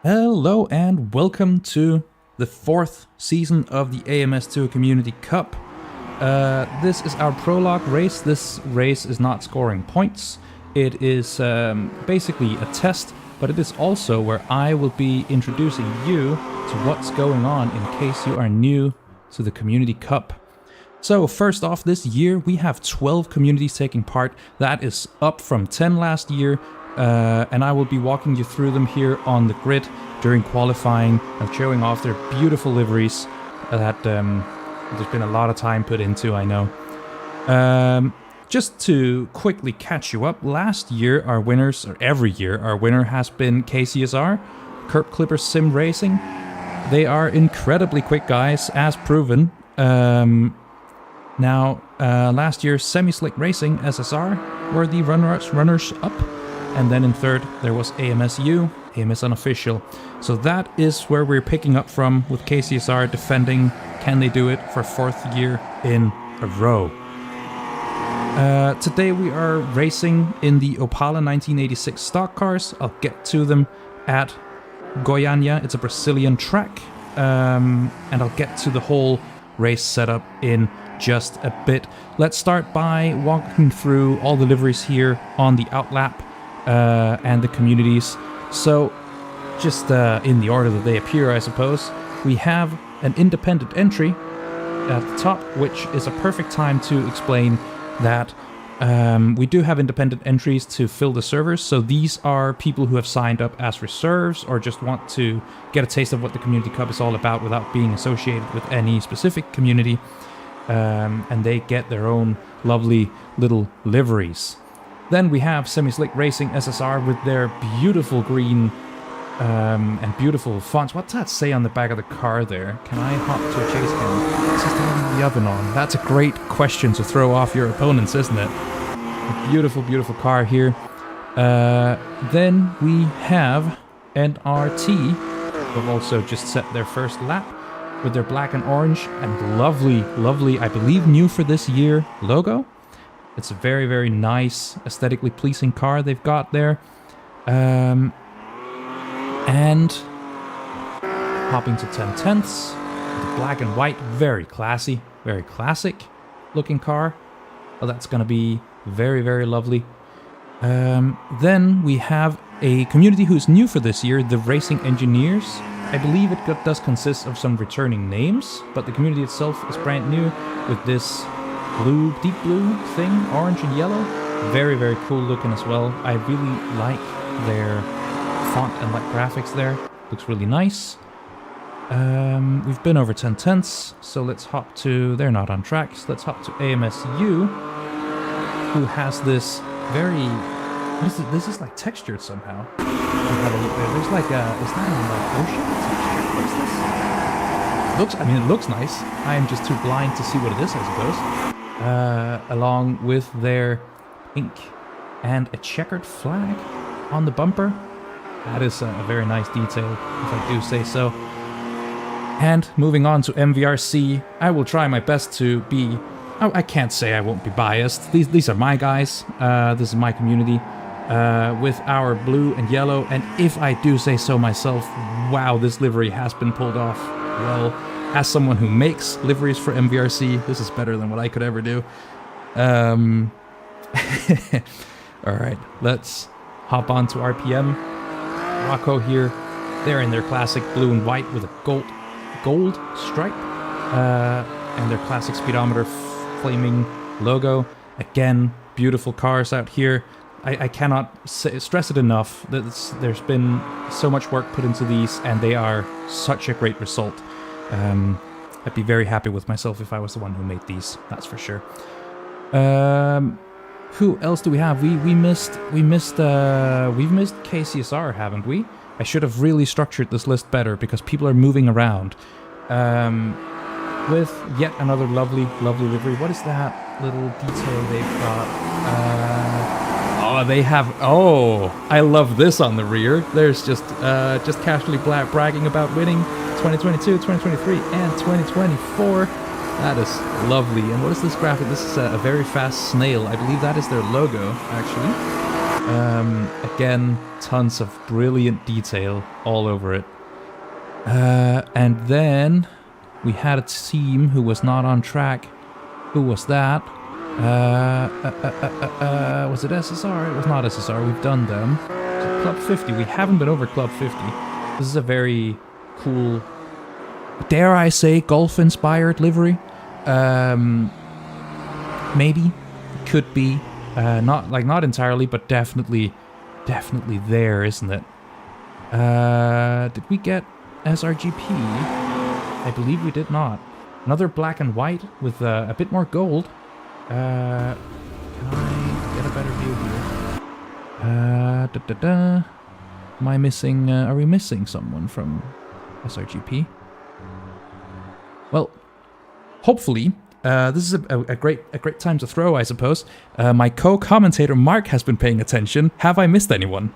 Hello and welcome to the 4th season of the AMS2 Community Cup. This is our prologue race. This race is not scoring points. It is basically a test, but it is also where I will be introducing you to what's going on in case you are new to the Community Cup. So first off, this year we have 12 communities taking part. That is up from 10 last year. And I will be walking you through them here on the grid during qualifying and showing off their beautiful liveries that there's been a lot of time put into, I know. Just to quickly catch you up, last year our winners, or every year our winner has been KCSR, Curb Clipper Sim Racing. They are incredibly quick guys, as proven. Last year Semi-Slick Racing, SSR, were the runners-up. And then in third, there was AMSU, AMS Unofficial. So that is where we're picking up from with KCSR defending. Can they do it for 4th year in a row? Today we are racing in the Opala 1986 stock cars. I'll get to them at Goiania. It's a Brazilian track. And I'll get to the whole race setup in just a bit. Let's start by walking through all the liveries here on the outlap. And the communities. So, just in the order that they appear, I suppose, we have an independent entry at the top, which is a perfect time to explain that we do have independent entries to fill the servers. So these are people who have signed up as reserves or just want to get a taste of what the Community Cup is all about without being associated with any specific community. And they get their own lovely little liveries. Then we have Semi-Slick Racing SSR with their beautiful green and beautiful fonts. What's that say on the back of the car there? Can I hop to a chase cam? It says to leave the oven on. That's a great question to throw off your opponents, isn't it? A beautiful, beautiful car here. Then we have NRT, who have also just set their first lap with their black and orange and lovely, lovely, I believe new for this year, logo. It's a very, very nice, aesthetically pleasing car they've got there. And hopping to 10/10ths, the black and white, very classy, very classic looking car. Oh, that's going to be very, very lovely. Then we have a community who's new for this year, the Racing Engineers. I believe it does consist of some returning names, but the community itself is brand new with this blue, deep blue thing, orange and yellow. Very, very cool looking as well. I really like their font and like graphics there. Looks really nice. We've been over 10/10ths, so let's hop to, they're not on tracks, let's hop to AMSU, who has this very, what is it? This is like textured somehow. There's like a, is that on like ocean texture? What is this? It looks nice. I am just too blind to see what it is, I suppose. Along with their ink and a checkered flag on the bumper. That is a very nice detail, if I do say so. And moving on to MVRC, I will try my best to be... Oh, I can't say I won't be biased. These are my guys. This is my community. With our blue and yellow. And if I do say so myself, wow, this livery has been pulled off well. As someone who makes liveries for MVRC, this is better than what I could ever do. Alright, let's hop on to RPM. Rocco here. They're in their classic blue and white with a gold stripe. And their classic speedometer flaming logo. Again, beautiful cars out here. I cannot stress it enough that there's been so much work put into these, and they are such a great result. I'd be very happy with myself if I was the one who made these, that's for sure. Who else do we have? We've missed KCSR, haven't we? I should have really structured this list better because people are moving around. With yet another lovely, lovely livery. What is that little detail they've got? They have... Oh, I love this on the rear. There's just casually bragging about winning 2022, 2023, and 2024. That is lovely. And what is this graphic? This is a very fast snail. I believe that is their logo, actually. Again, tons of brilliant detail all over it. And then we had a team who was not on track. Who was that? Was it SSR? It was not SSR. We've done them. So Club 50. We haven't been over Club 50. This is a very cool, dare I say, golf-inspired livery. Maybe. Could be. Not entirely, but definitely there, isn't it? Did we get sRGP? I believe we did not. Another black and white with a bit more gold. Can I get a better view here? Am I missing, are we missing someone from sRGP? Well, hopefully, this is a great time to throw, I suppose. My co-commentator Mark has been paying attention. Have I missed anyone?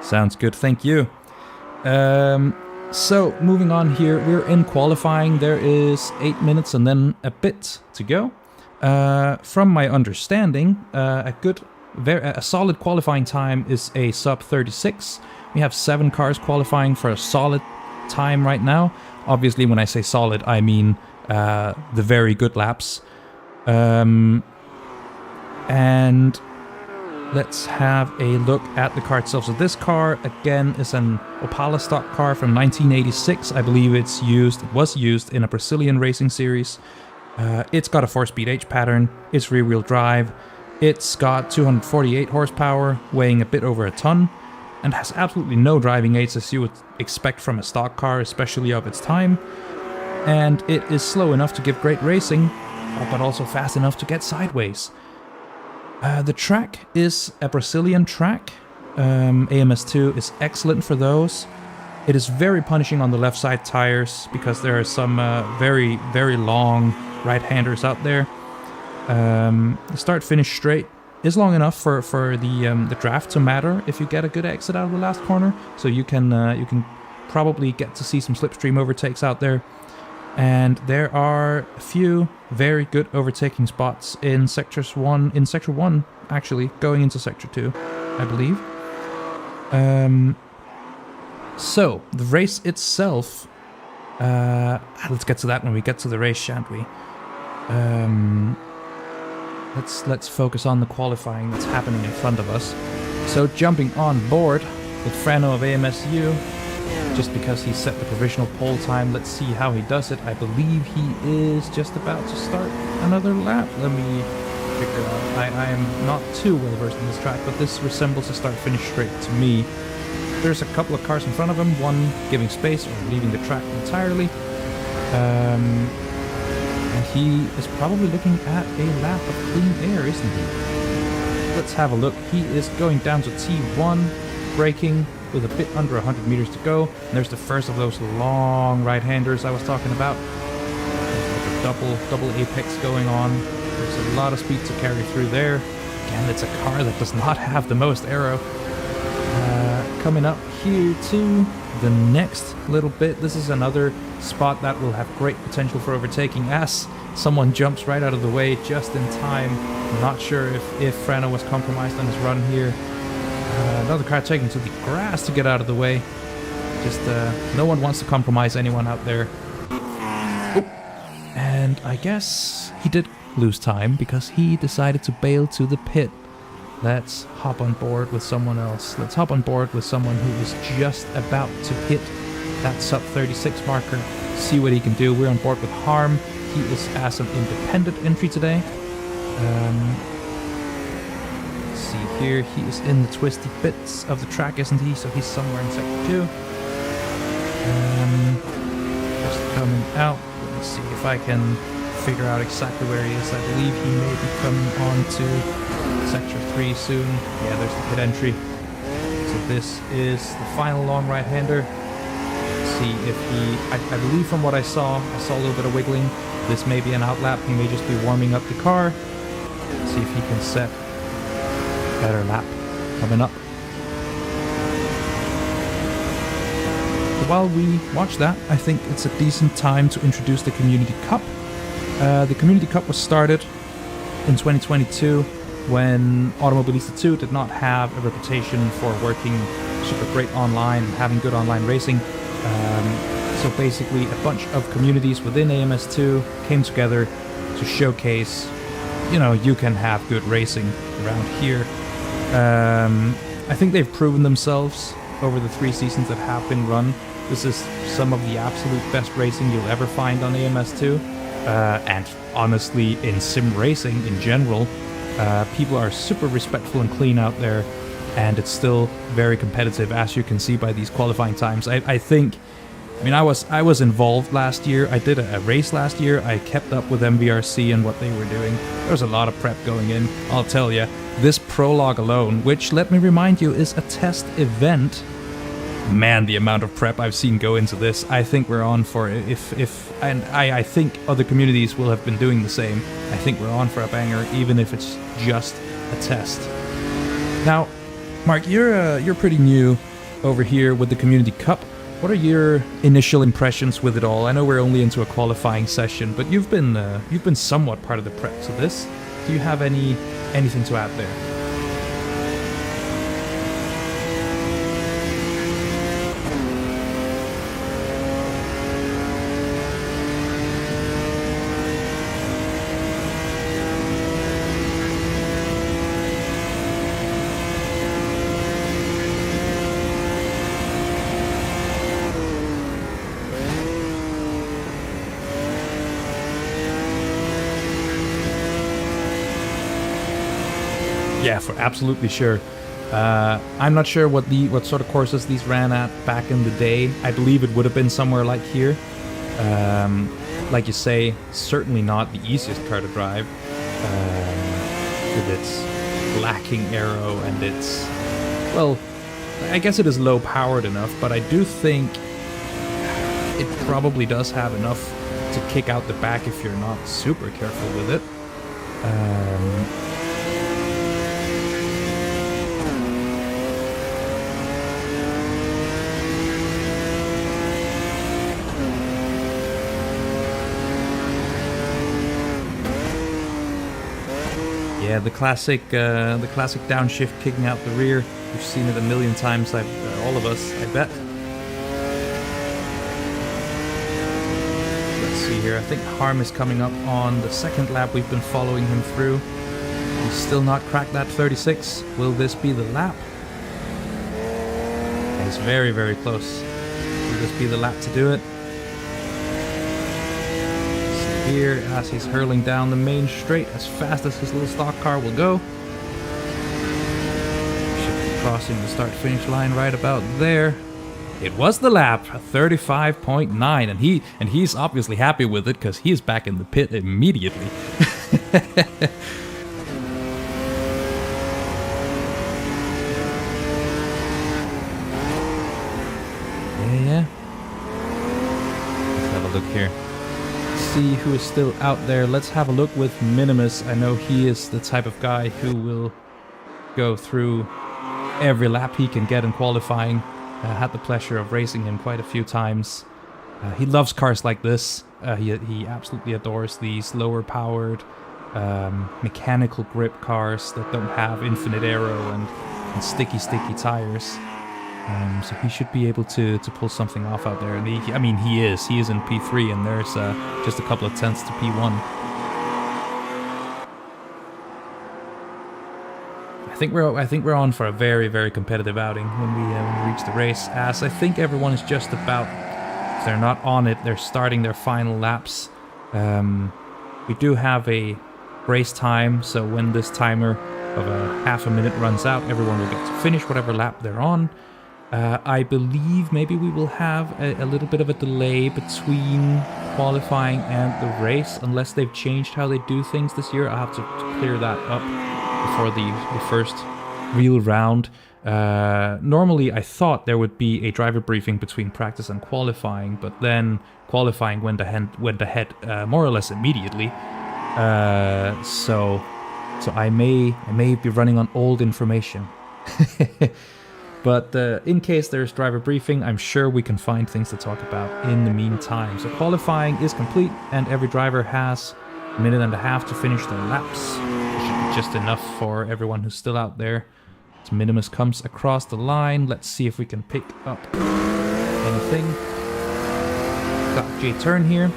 Sounds good, thank you. So, moving on here, we're in qualifying. There is 8 minutes and then a bit to go. From my understanding, a solid qualifying time is a sub 36. We have 7 cars qualifying for a solid time right now. Obviously, when I say solid, I mean the very good laps. And let's have a look at the car itself. So this car, again, is an Opala stock car from 1986. I believe it was used in a Brazilian racing series. It's got a 4-speed H pattern. It's rear-wheel drive. It's got 248 horsepower, weighing a bit over a ton, and has absolutely no driving aids as you would expect from a stock car, especially of its time. And it is slow enough to give great racing, but also fast enough to get sideways. The track is a Brazilian track. AMS2 is excellent for those. It is very punishing on the left side tires because there are some very, very long right-handers out there. The start-finish straight is long enough for the draft to matter if you get a good exit out of the last corner. So you can probably get to see some slipstream overtakes out there. And there are a few very good overtaking spots in Sector 1, actually, going into Sector 2, I believe. So, the race itself, let's get to that when we get to the race, shan't we? Let's focus on the qualifying that's happening in front of us. So, jumping on board with Frano of AMSU, just because he set the provisional pole time. Let's see how he does it. I believe he is just about to start another lap. Let me figure out. I am not too well versed in this track, but this resembles a start-finish straight to me. There's a couple of cars in front of him, one giving space or leaving the track entirely. And he is probably looking at a lap of clean air, isn't he? Let's have a look. He is going down to T1, braking with a bit under 100 meters to go. And there's the first of those long right-handers I was talking about. There's like a double apex going on. There's a lot of speed to carry through there. Again, it's a car that does not have the most aero. Coming up here to the next little bit. This is another spot that will have great potential for overtaking as someone jumps right out of the way just in time. I'm not sure if Frano was compromised on his run here. Another car taking to the grass to get out of the way. Just no one wants to compromise anyone out there. Oh. And I guess he did lose time because he decided to bail to the pit. Let's hop on board with someone else. Let's hop on board with someone who is just about to hit that sub 36 marker. See what he can do. We're on board with Harm. He is as an independent entry today. Here, he is in the twisty bits of the track, isn't he? So he's somewhere in Sector 2. Just coming out. Let me see if I can figure out exactly where he is. I believe he may be coming on to Sector 3 soon. Yeah, there's the pit entry. So this is the final long right-hander. See if he... I believe from what I saw a little bit of wiggling. This may be an outlap. He may just be warming up the car. See if he can set better lap coming up. But while we watch that, I think it's a decent time to introduce the Community Cup. The Community Cup was started in 2022 when Automobilista 2 did not have a reputation for working super great online and having good online racing. So basically a bunch of communities within AMS2 came together to showcase, you know, you can have good racing around here. I think they've proven themselves over the 3 seasons that have been run. This is some of the absolute best racing you'll ever find on AMS2. And honestly, in sim racing in general, people are super respectful and clean out there, and it's still very competitive, as you can see by these qualifying times. I think, I mean, I was involved last year. I did a race last year. I kept up with MVRC and what they were doing. There was a lot of prep going in, I'll tell you. This Prologue alone, which, let me remind you, is a test event. Man, the amount of prep I've seen go into this, I think we're on for, and I think other communities will have been doing the same. I think we're on for a banger, even if it's just a test. Now, Mark, you're pretty new over here with the Community Cup. What are your initial impressions with it all? I know we're only into a qualifying session, but you've been somewhat part of the prep to this. Do you have anything to add there? Yeah, for absolutely sure. I'm not sure what sort of courses these ran at back in the day. I believe it would have been somewhere like here. Like you say, certainly not the easiest car to drive, with its lacking aero and its, well, I guess it is low powered enough, but I do think it probably does have enough to kick out the back if you're not super careful with it. Yeah, the classic downshift kicking out the rear. We've seen it a million times. All of us, I bet. Let's see here. I think Harm is coming up on the second lap. We've been following him through. He's still not cracked that 36. Will this be the lap? Yeah, he's very, very close. Will this be the lap to do it? Here as he's hurling down the main straight as fast as his little stock car will go. Should be crossing the start-finish line right about there. It was the lap, 35.9, and he's obviously happy with it because he's back in the pit immediately. Yeah. Let's have a look here. See who is still out there. Let's have a look with Minimus. I know he is the type of guy who will go through every lap he can get in qualifying. Had the pleasure of racing him quite a few times. He loves cars like this. He absolutely adores these lower powered mechanical grip cars that don't have infinite aero and sticky tires. So he should be able to pull something off out there. And he is in P3, and there's just a couple of tenths to P1. I think we're on for a very, very competitive outing when we reach the race. As I think everyone is just about, if they're not on it, they're starting their final laps. We do have a race time, so when this timer of a half a minute runs out, everyone will get to finish whatever lap they're on. I believe maybe we will have a little bit of a delay between qualifying and the race, unless they've changed how they do things this year. I'll have to clear that up before the first real round. Normally I thought there would be a driver briefing between practice and qualifying, but then qualifying went ahead more or less immediately. So So I may be running on old information. But in case there's driver briefing, I'm sure we can find things to talk about in the meantime. So qualifying is complete, and every driver has a minute and a half to finish their laps. It should be just enough for everyone who's still out there. As Minimus comes across the line, let's see if we can pick up anything. Got J-Turn here.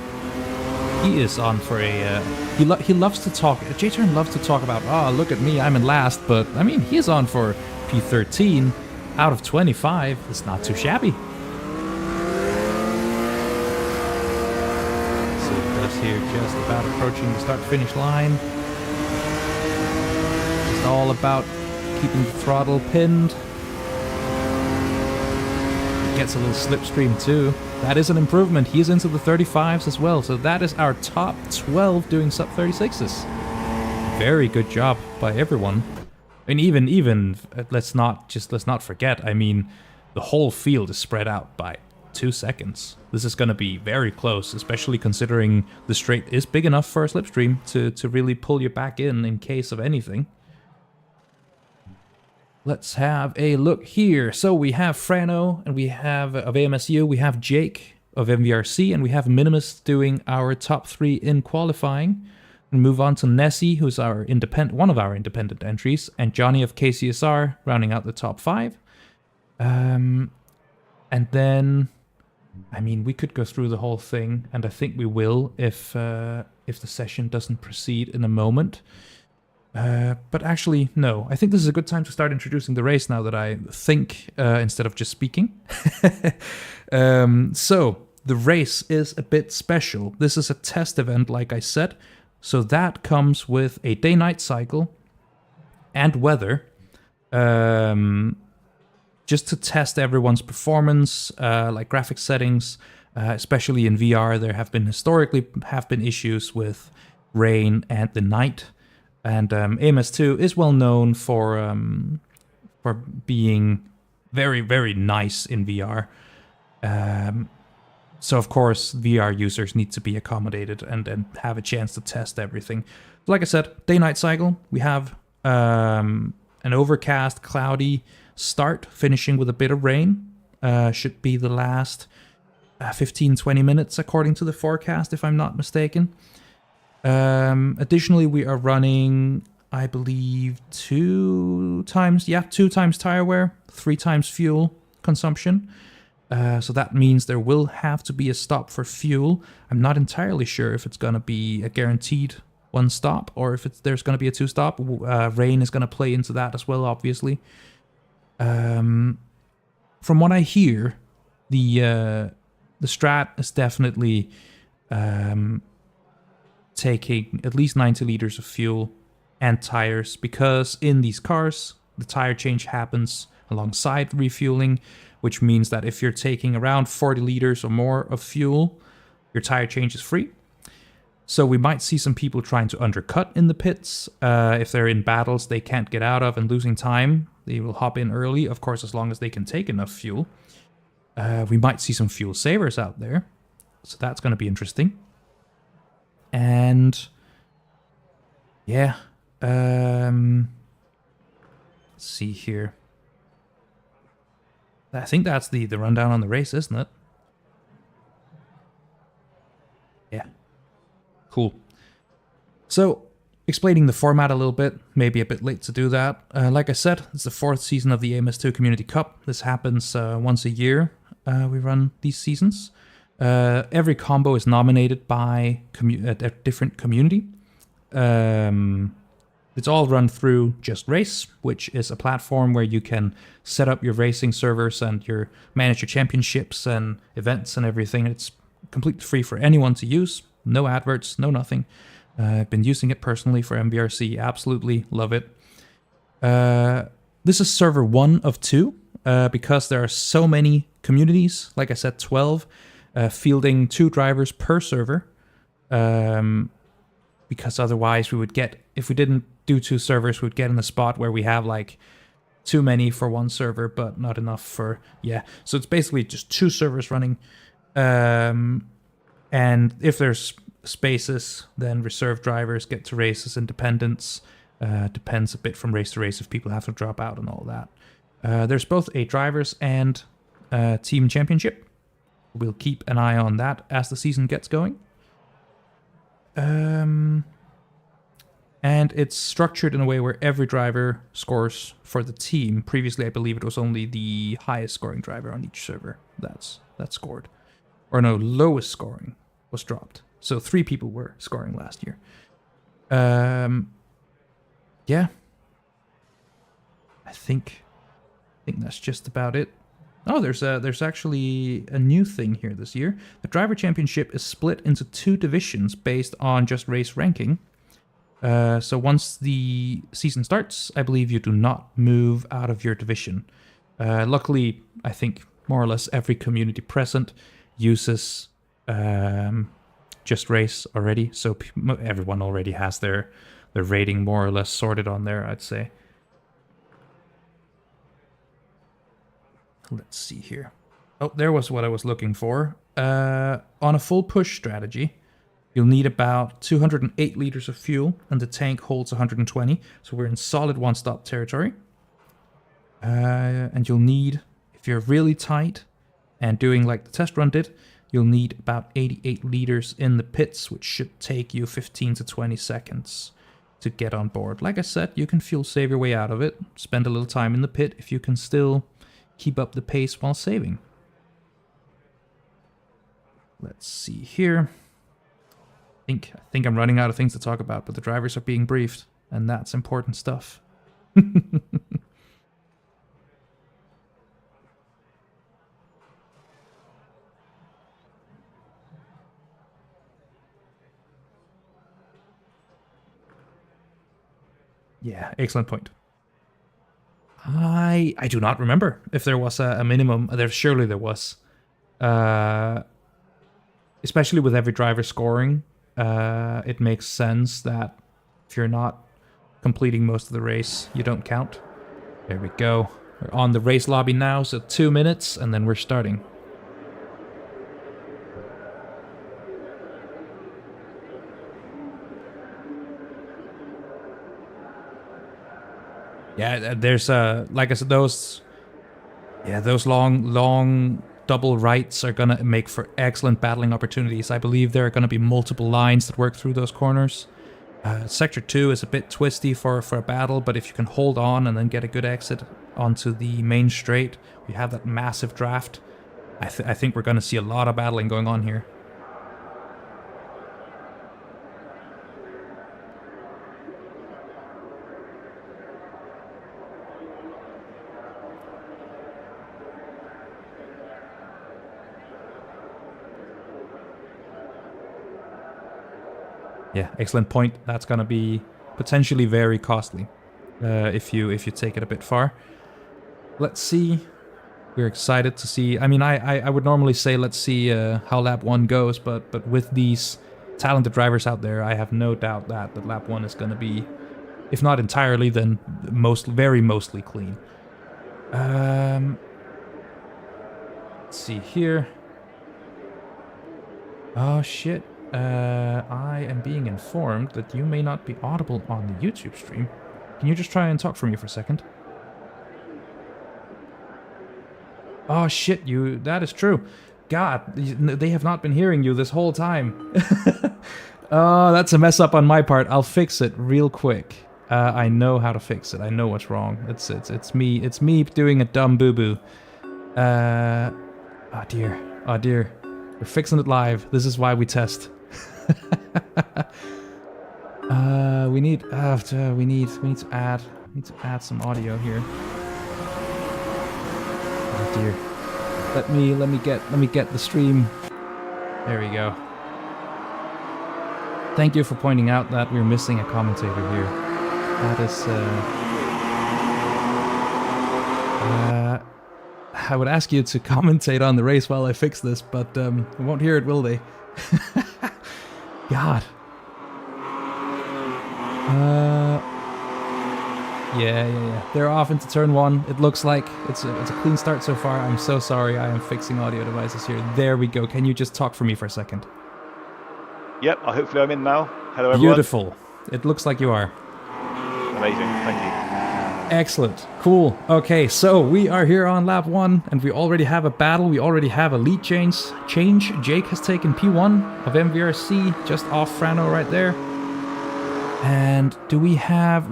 He is on for a... he loves to talk... J-Turn loves to talk about, oh, look at me, I'm in last. But, I mean, he's on for P13 out of 25. It's not too shabby. See what it does here, just about approaching the start-finish line. It's all about keeping the throttle pinned. Gets a little slipstream too. That is an improvement. He's into the 35s as well. So that is our top 12 doing sub 36s. Very good job by everyone. And even let's not forget. I mean, the whole field is spread out by 2 seconds. This is going to be very close, especially considering the straight is big enough for a slipstream to really pull you back in case of anything. Let's have a look here. So we have Frano, and we have of AMSU, we have Jake of MVRC, and we have Minimus doing our top 3 in qualifying. We move on to Nessie, who's our one of our independent entries, and Johnny of KCSR rounding out the top 5. And then, I mean, we could go through the whole thing, and I think we will if the session doesn't proceed in a moment. But actually, no. I think this is a good time to start introducing the race now that I think instead of just speaking. So, the race is a bit special. This is a test event, like I said. So that comes with a day-night cycle and weather. Just to test everyone's performance, like graphic settings, especially in VR. There have been historically issues with rain and the night. And AMS2 is well known for being very, very nice in VR. So, of course, VR users need to be accommodated and have a chance to test everything. Like I said, day-night cycle. We have an overcast, cloudy start, finishing with a bit of rain. Should be the last 15-20 minutes, according to the forecast, if I'm not mistaken. Additionally, we are running, I believe, 2 times tire wear, 3 times fuel consumption. So that means there will have to be a stop for fuel. I'm not entirely sure if it's going to be a guaranteed 1 stop or if there's going to be a 2 stop. Rain is going to play into that as well, obviously. From what I hear, the Strat is definitely taking at least 90 liters of fuel and tires, because in these cars, the tire change happens alongside refueling, which means that if you're taking around 40 liters or more of fuel, your tire change is free. So we might see some people trying to undercut in the pits. If they're in battles they can't get out of and losing time, they will hop in early, of course, as long as they can take enough fuel. We might see some fuel savers out there, so that's going to be interesting. And yeah, let's see here. I think that's the rundown on the race, isn't it? Yeah. Cool. So, explaining the format a little bit, maybe a bit late to do that. Like I said, it's the 4th season of the AMS2 Community Cup. This happens once a year. We run these seasons. Every combo is nominated by a different community. It's all run through Just Race, which is a platform where you can set up your racing servers and manage your championships and events and everything. It's completely free for anyone to use. No adverts, no nothing. I've been using it personally for MVRC. Absolutely love it. This is server 1 of 2 because there are so many communities. Like I said, 12. Fielding 2 drivers per server, because otherwise we would get, if we didn't do 2 servers, we'd get in a spot where we have like too many for 1 server, but not enough for, yeah. So it's basically just 2 servers running, and if there's spaces, then reserve drivers get to race as independents. Depends a bit from race to race if people have to drop out and all that. There's both a drivers and team championship. We'll keep an eye on that as the season gets going. And it's structured in a way where every driver scores for the team. Previously, I believe it was only the highest scoring driver on each server that scored. Or no, lowest scoring was dropped. So 3 people were scoring last year. Yeah. I think that's just about it. Oh, there's actually a new thing here this year. The driver championship is split into 2 divisions based on just race ranking. So once the season starts, I believe you do not move out of your division. Luckily, I think more or less every community present uses just race already, so everyone already has their rating more or less sorted on there, I'd say. Let's see here. Oh, there was what I was looking for. On a full push strategy, you'll need about 208 liters of fuel, and the tank holds 120, so we're in solid one-stop territory. And you'll need, if you're really tight and doing like the test run did, you'll need about 88 liters in the pits, which should take you 15 to 20 seconds to get on board. Like I said, you can fuel save your way out of it, spend a little time in the pit if you can still keep up the pace while saving. Let's see here. I think I'm running out of things to talk about, but the drivers are being briefed, and that's important stuff. Yeah, excellent point. I do not remember if there was a minimum. Surely there was. Especially with every driver scoring, it makes sense that if you're not completing most of the race, you don't count. There we go. We're on the race lobby now, so 2 minutes, and then we're starting. Yeah, there's like I said, those long double rights are gonna make for excellent battling opportunities. I believe there are gonna be multiple lines that work through those corners. Sector 2 is a bit twisty for a battle, but if you can hold on and then get a good exit onto the main straight, we have that massive draft. I think we're gonna see a lot of battling going on here. Yeah, excellent point. That's gonna be potentially very costly if you take it a bit far. Let's see. We're excited to see. I mean, I would normally say let's see how lap 1 goes, but with these talented drivers out there, I have no doubt that lap 1 is gonna be, if not entirely, then mostly clean. Let's see here. Oh shit. I am being informed that you may not be audible on the YouTube stream. Can you just try and talk for me for a second? Oh shit, that is true. God, they have not been hearing you this whole time. Oh, that's a mess up on my part. I'll fix it real quick. I know how to fix it. I know what's wrong. It's me doing a dumb boo-boo. Oh dear. Oh dear. We're fixing it live. This is why we test. We need to add some audio here. Oh dear. Let me get the stream. There we go. Thank you for pointing out that we're missing a commentator here. That is I would ask you to commentate on the race while I fix this, but we won't hear it, will they? God. Yeah. They're off into turn 1. It looks like it's a clean start so far. I'm so sorry. I am fixing audio devices here. There we go. Can you just talk for me for a second? Yep. Hopefully I'm in now. Hello, everyone. Beautiful. It looks like you are. amazing. Thank you. Excellent. Cool. Okay, so we are here on lap 1, and we already have a battle. We already have a lead change. Jake has taken P1 of MVRC, just off Frano right there. And we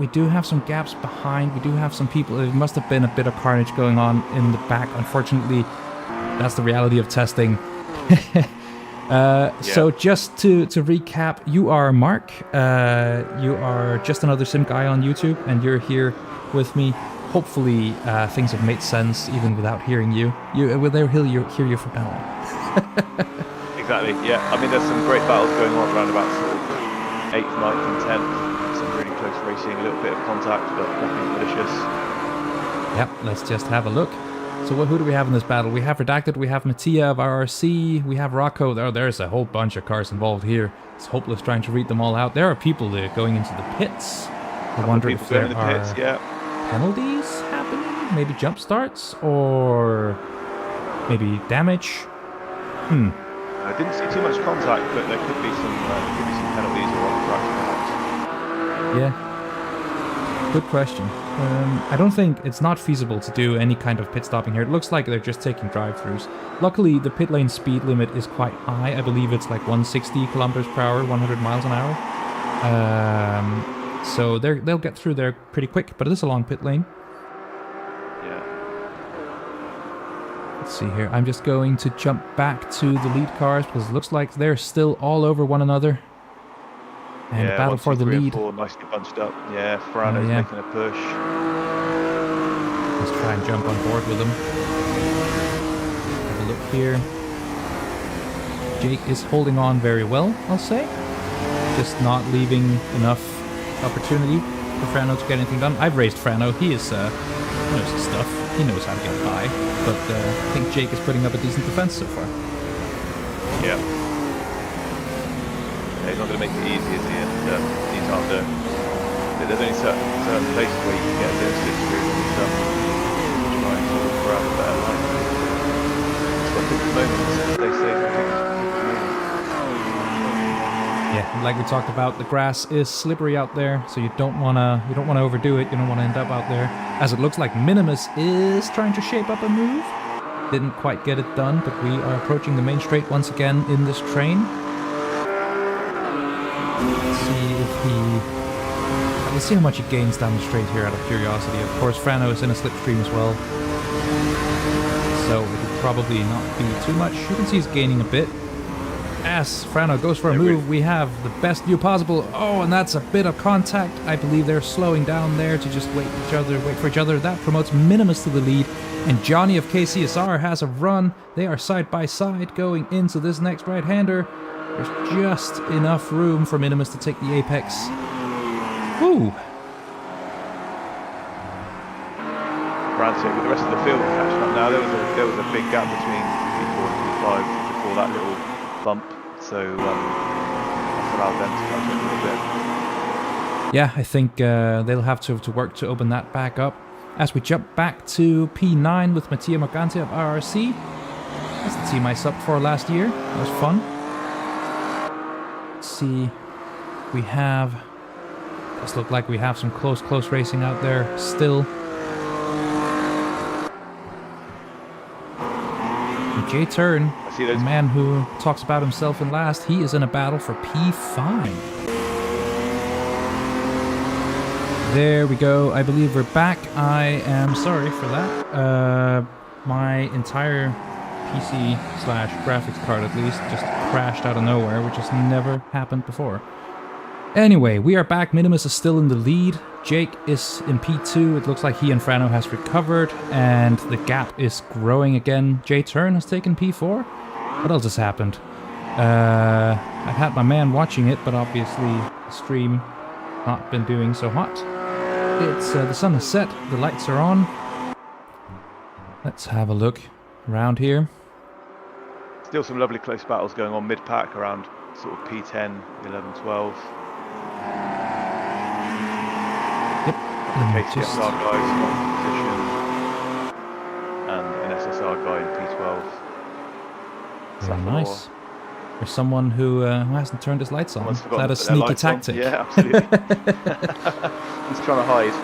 do have some gaps behind. We do have some people. There must have been a bit of carnage going on in the back. Unfortunately, that's the reality of testing. So just to recap, you are Mark. You are just another sim guy on YouTube, and you're here with me. Hopefully things have made sense even without hearing you. They'll hear you from now on. Exactly, yeah. I mean, there's some great battles going on around about sort of 8th, 9th and 10th. Some really close racing, a little bit of contact, but nothing malicious. Yep, let's just have a look. So who do we have in this battle? We have Redacted, we have Mattia of RRC, we have Rocco. There's a whole bunch of cars involved here. It's hopeless trying to read them all out. There are people there going into the pits. I wonder if there are penalties happening, maybe jump starts, or maybe damage. I didn't see too much contact, but there could be some penalties or on track perhaps. Yeah, good question. I don't think it's not feasible to do any kind of pit stopping here. It looks like they're just taking drive-thrus. Luckily, the pit lane speed limit is quite high. I believe it's like 160 kilometers per hour, 100 miles an hour. So they'll get through there pretty quick, but it is a long pit lane. Yeah. Let's see here. I'm just going to jump back to the lead cars because it looks like they're still all over one another. And the battle for the lead. 4, nicely bunched up. Yeah, Frano's making a push. Let's try and jump on board with them. Have a look here. Jake is holding on very well, I'll say. Just not leaving enough opportunity for Frano to get anything done. I've raced Frano. He knows his stuff. He knows how to get by. But I think Jake is putting up a decent defense so far. Yeah. He's not going to make it easy, is he? And he's under. There's only certain places where you can get a bit of slipstream and try and sort of grab a better line. It's got different moments, they say. Yeah, like we talked about, the grass is slippery out there, so you don't wanna overdo it. You don't want to end up out there. As it looks like Minimus is trying to shape up a move. Didn't quite get it done, but we are approaching the main straight once again in this train. Let's see how much he gains down the straight here out of curiosity. Of course, Frano is in a slipstream as well, so it would probably not be too much. You can see he's gaining a bit. As Frano goes for a move, we have the best view possible. Oh, and that's a bit of contact. I believe they're slowing down there to just wait for each other. That promotes Minimus to the lead, and Johnny of KCSR has a run. They are side by side going into this next right-hander. There's just enough room for Minimus to take the apex. Woo! Frantic with the rest of the field catching up now. There was a big gap between P4 and P5 before that little bump, so that's allowed them to catch up a little bit. Yeah, I think they'll have to work to open that back up. As we jump back to P9 with Mattia Morgante of RRC. That's the team I subbed for last year. That was fun. Let's see. Does look like we have some close racing out there still. And Jay Turn, the man who talks about himself in last, he is in a battle for P5. There we go. I believe we're back. I am sorry for that. My entire PC/graphics card, at least, just crashed out of nowhere, which has never happened before. Anyway, we are back. Minimus is still in the lead. Jake is in P2. It looks like he and Frano has recovered, and the gap is growing again. Jay Turn has taken P4. What else has happened? I've had my man watching it, but obviously the stream not been doing so hot. It's the sun has set. The lights are on. Let's have a look around here. Still some lovely close battles going on mid-pack around sort of P10, 11, 12. Yep. KCSR guys in position, and an SSR guy in P12. Very nice. There's someone who hasn't turned his lights on. Someone's Is forgotten that a to put their sneaky lights on. tactic? Yeah, absolutely. He's trying to hide.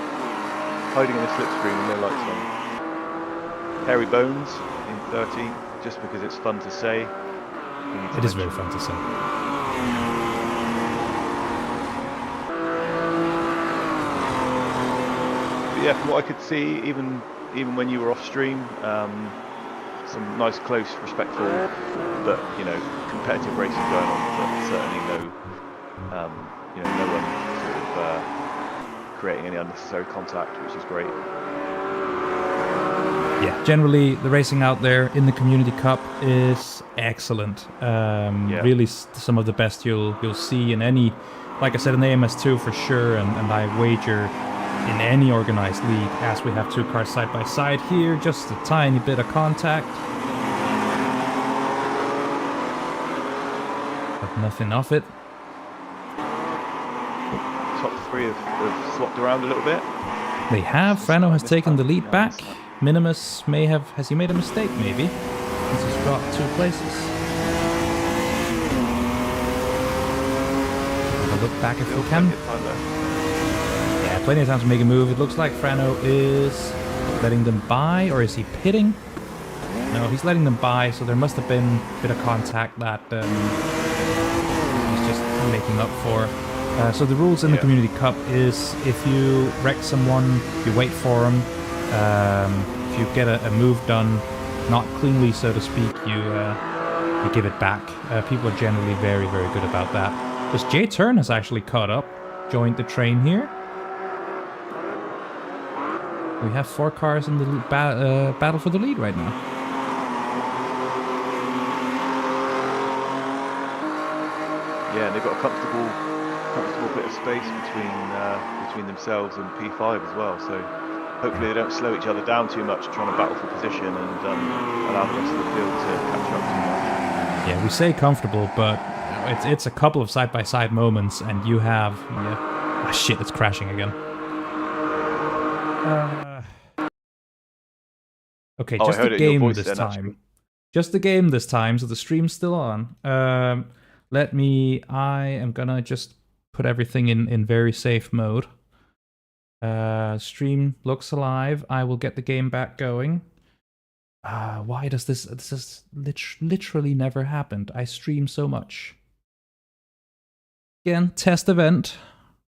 Hiding in a slipstream with no lights on. Hairy Bones in 13, just because it's fun to say. It is very fun to say. But yeah, from what I could see, even when you were off stream, some nice, close, respectful, but competitive racing going on. But certainly no one sort of creating any unnecessary contact, which is great. Yeah, generally the racing out there in the Community Cup is excellent. Really, some of the best you'll see in any, like I said, in the AMS2 for sure, and I wager in any organized league, as we have two cars side by side here, just a tiny bit of contact, but nothing of it. Top three have swapped around a little bit. They have. Frano has taken the lead back. Minimus has he made a mistake maybe? Since he's dropped 2 places. Have a look back if we can. Yeah, plenty of time to make a move. It looks like Frano is letting them by, or is he pitting? No, he's letting them by, so there must have been a bit of contact that he's just making up for. So the rules in the Community Cup is if you wreck someone, you wait for them. If you get a move done, not cleanly, so to speak, you give it back. People are generally very, very good about that. This J Turn has actually caught up, joined the train here. We have 4 cars in the battle for the lead right now. Yeah, they've got a comfortable bit of space between themselves and P5 as well. So hopefully they don't slow each other down too much, trying to battle for position and allow the rest of the field to catch up too much. Yeah, we say comfortable, but it's a couple of side-by-side moments, and you have... Ah, shit, it's crashing again. Okay, just the game this time. Just the game this time, so the stream's still on. I am gonna just put everything in very safe mode. Stream looks alive. I will get the game back going. Why does this has literally never happened? I stream so much. Again, test event.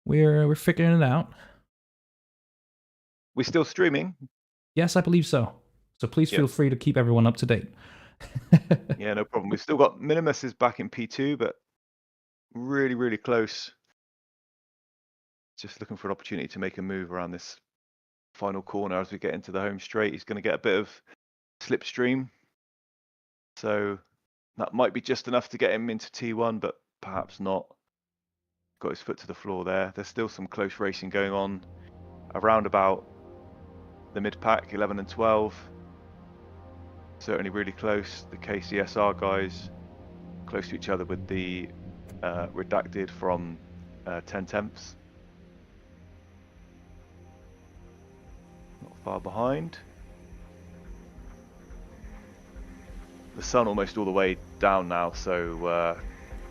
We're figuring it out. We're still streaming? Yes, I believe so. So please feel free to keep everyone up to date. Yeah, no problem. We've still got Minimus is back in P2, but really, really close. Just looking for an opportunity to make a move around this final corner as we get into the home straight. He's going to get a bit of slipstream. So that might be just enough to get him into T1, but perhaps not. Got his foot to the floor there. There's still some close racing going on around about the mid-pack, 11 and 12. Certainly really close. The KCSR guys close to each other with the redacted from 10 tenths. Not far behind. The sun almost all the way down now, so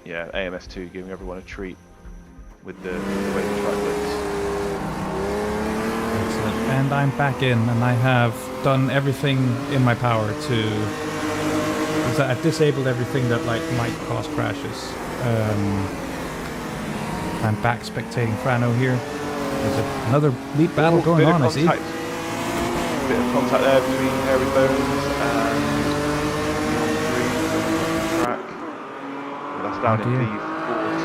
yeah, AMS2 giving everyone a treat with the way the track looks. Excellent. And I'm back in, and I have done everything in my power to... I've disabled everything that might cause crashes. I'm back spectating Frano here. There's another lead battle going on, I see. Bit of contact there between Hairy Bones and track. Well, that's down in P14.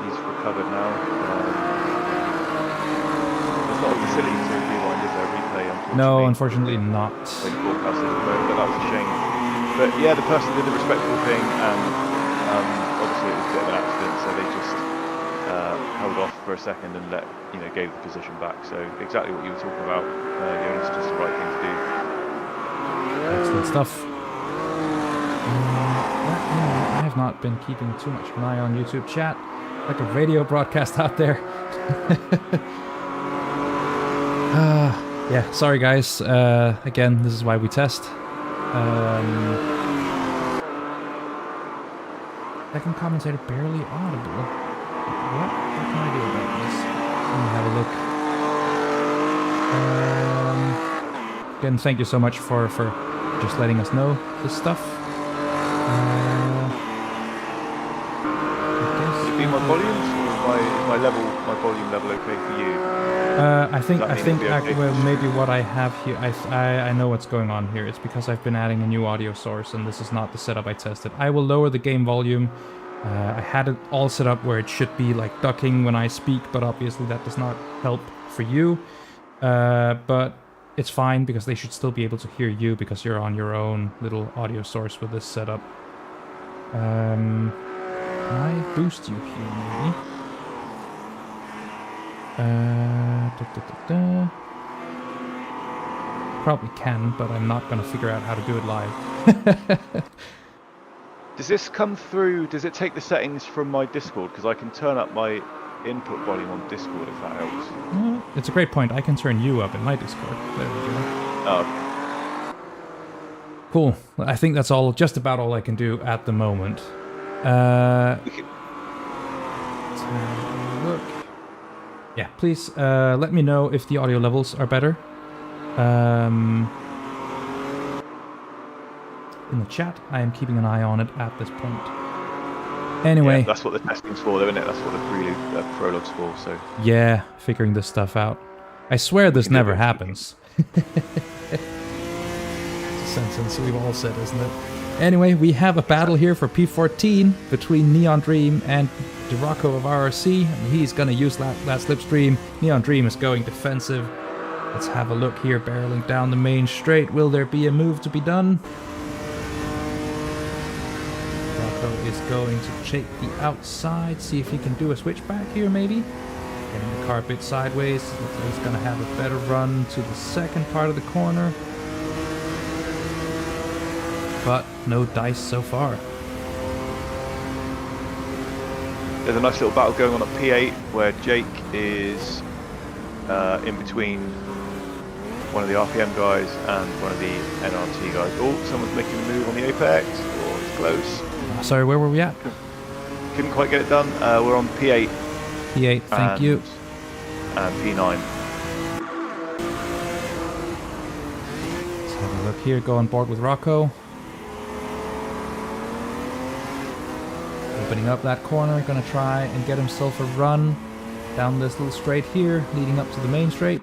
He's recovered now. There's not a facility to rewind, is there? Replay, unfortunately. No, unfortunately not. When broadcasting at the moment, but that's a shame. But yeah, the person did the respectful thing, and obviously it was a bit of an accident, so they just held off for a second and gave the position back. So exactly what you were talking about, Jonas, just the right thing to do. Excellent stuff. I have not been keeping too much of an eye on YouTube chat, like a radio broadcast out there. Yeah, sorry guys. Second commentator barely audible. What can I do about this? Let me have a look. Again, thank you so much for just letting us know this stuff. Would it be my volumes or is my volume level okay for you? I think okay? well, maybe what I have here, I know what's going on here. It's because I've been adding a new audio source, and this is not the setup I tested. I will lower the game volume. I had it all set up where it should be like ducking when I speak, but obviously that does not help for you. But it's fine because they should still be able to hear you because you're on your own little audio source with this setup. Can I boost you here maybe? Probably can, but I'm not gonna figure out how to do it live. Does this come through? Does it take the settings from my Discord? Because I can turn up my input volume on Discord if that helps. It's a great point. I can turn you up in my Discord. There we go. Oh. Cool. I think that's just about all I can do at the moment. Let's have a look. Yeah, please let me know if the audio levels are better. In the chat, I am keeping an eye on it at this point. Anyway. Yeah, that's what the testing's for, though, isn't it? That's what the Prologue's for, so... Yeah, figuring this stuff out. I swear this never happens. It's a sentence we've all said, isn't it? Anyway, we have a battle here for P14 between Neon Dream and Rocco of RRC. And he's going to use that slipstream. Neon Dream is going defensive. Let's have a look here, barreling down the main straight. Will there be a move to be done? Rocco is going to take the outside, see if he can do a switchback here maybe. Getting the car a bit sideways. He's going to have a better run to the second part of the corner. But no dice so far. There's a nice little battle going on at P8 where Jake is in between one of the RPM guys and one of the NRT guys. Oh, someone's making a move on the Apex. Oh, it's close. Sorry, where were we at? Couldn't quite get it done. We're on P8. P8, thank you. And P9. Let's have a look here, go on board with Rocco. Opening up that corner, gonna try and get himself a run down this little straight here, leading up to the main straight.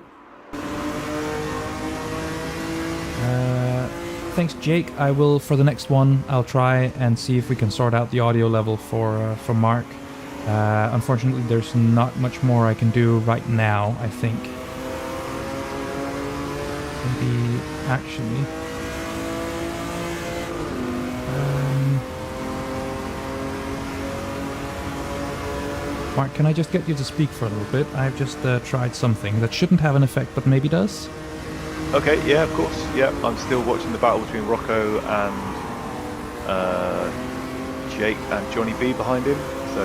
Thanks, Jake. I will, for the next one, I'll try and see if we can sort out the audio level for Mark. Unfortunately, there's not much more I can do right now, I think. Maybe, actually... Mark, can I just get you to speak for a little bit? I've just tried something that shouldn't have an effect, but maybe does. Okay, yeah, of course. Yeah, I'm still watching the battle between Rocco and Jake and Johnny B behind him, so...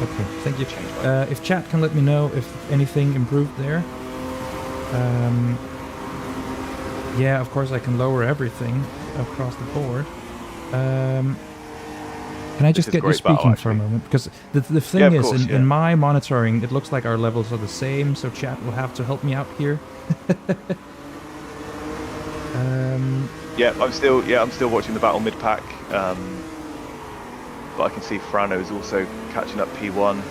Okay, thank you. If chat can let me know if anything improved there. Yeah, of course I can lower everything across the board. Can I just get you speaking for a moment? Because the thing is, in my monitoring, it looks like our levels are the same, so chat will have to help me out here. Yeah, I'm still watching the battle mid-pack, but I can see Frano is also catching up P1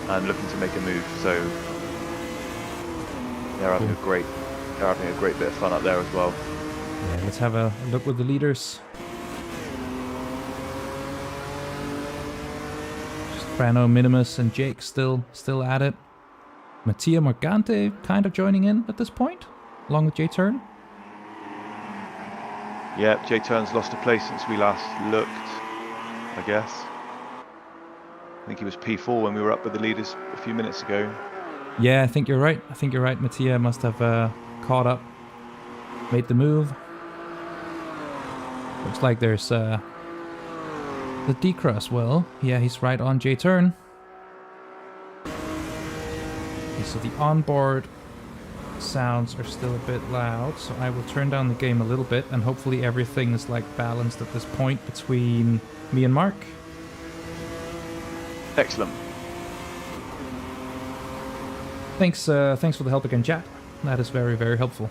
and looking to make a move. So they're having a great bit of fun up there as well. Yeah, let's have a look with the leaders. Frano, Minimus, and Jake still at it. Mattia Morgante kind of joining in at this point, along with J-Turn. Yeah, J-Turn's lost a place since we last looked, I guess. I think he was P4 when we were up with the leaders a few minutes ago. Yeah, I think you're right. Mattia must have caught up, made the move. Looks like there's... the D-Cross, well, yeah, he's right on J-Turn. Okay, so the onboard sounds are still a bit loud, so I will turn down the game a little bit, and hopefully everything is like balanced at this point between me and Mark. Excellent. Thanks for the help again, chat. That is very, very helpful.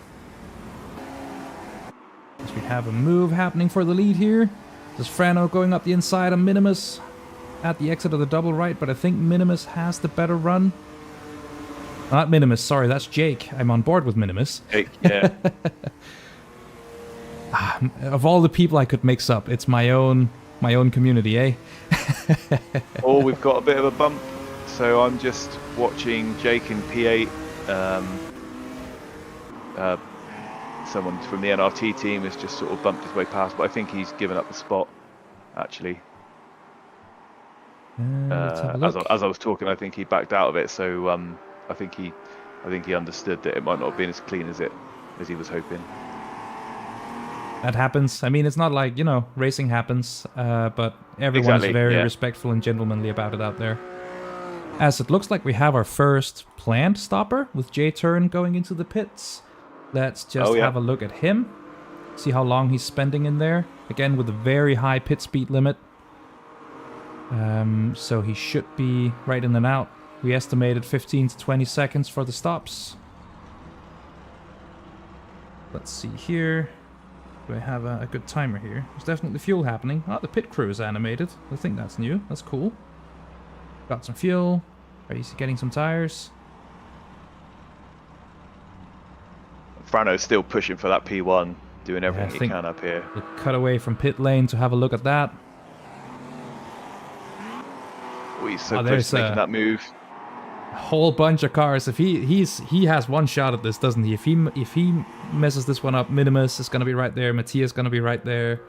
As we have a move happening for the lead here. There's Frano going up the inside of Minimus at the exit of the double right, but I think Minimus has the better run. Not Minimus, sorry, that's Jake. I'm on board with Minimus. Jake, yeah. Of all the people I could mix up, it's my own community, eh? Oh, we've got a bit of a bump. So I'm just watching Jake in P8. Someone from the NRT team has just sort of bumped his way past, but I think he's given up the spot, actually. As I was talking, I think he backed out of it. So I think he understood that it might not have been as clean as he was hoping. That happens. I mean, it's not like, racing happens, but everyone's very respectful and gentlemanly about it out there. As it looks like we have our first planned stopper with J-Turn going into the pits. Let's just have a look at him. See how long he's spending in there. Again, with a very high pit speed limit. So he should be right in and out. We estimated 15 to 20 seconds for the stops. Let's see here. Do I have a good timer here? There's definitely fuel happening. Oh, the pit crew is animated. I think that's new. That's cool. Got some fuel. Are you getting some tires? Frano's still pushing for that P1, doing everything he can up here. We'll cut away from pit lane to have a look at that. Oh, he's so close to making that move. A whole bunch of cars. If he has one shot at this, doesn't he? If he messes this one up, Minimus is gonna be right there. Mattia's gonna be right there.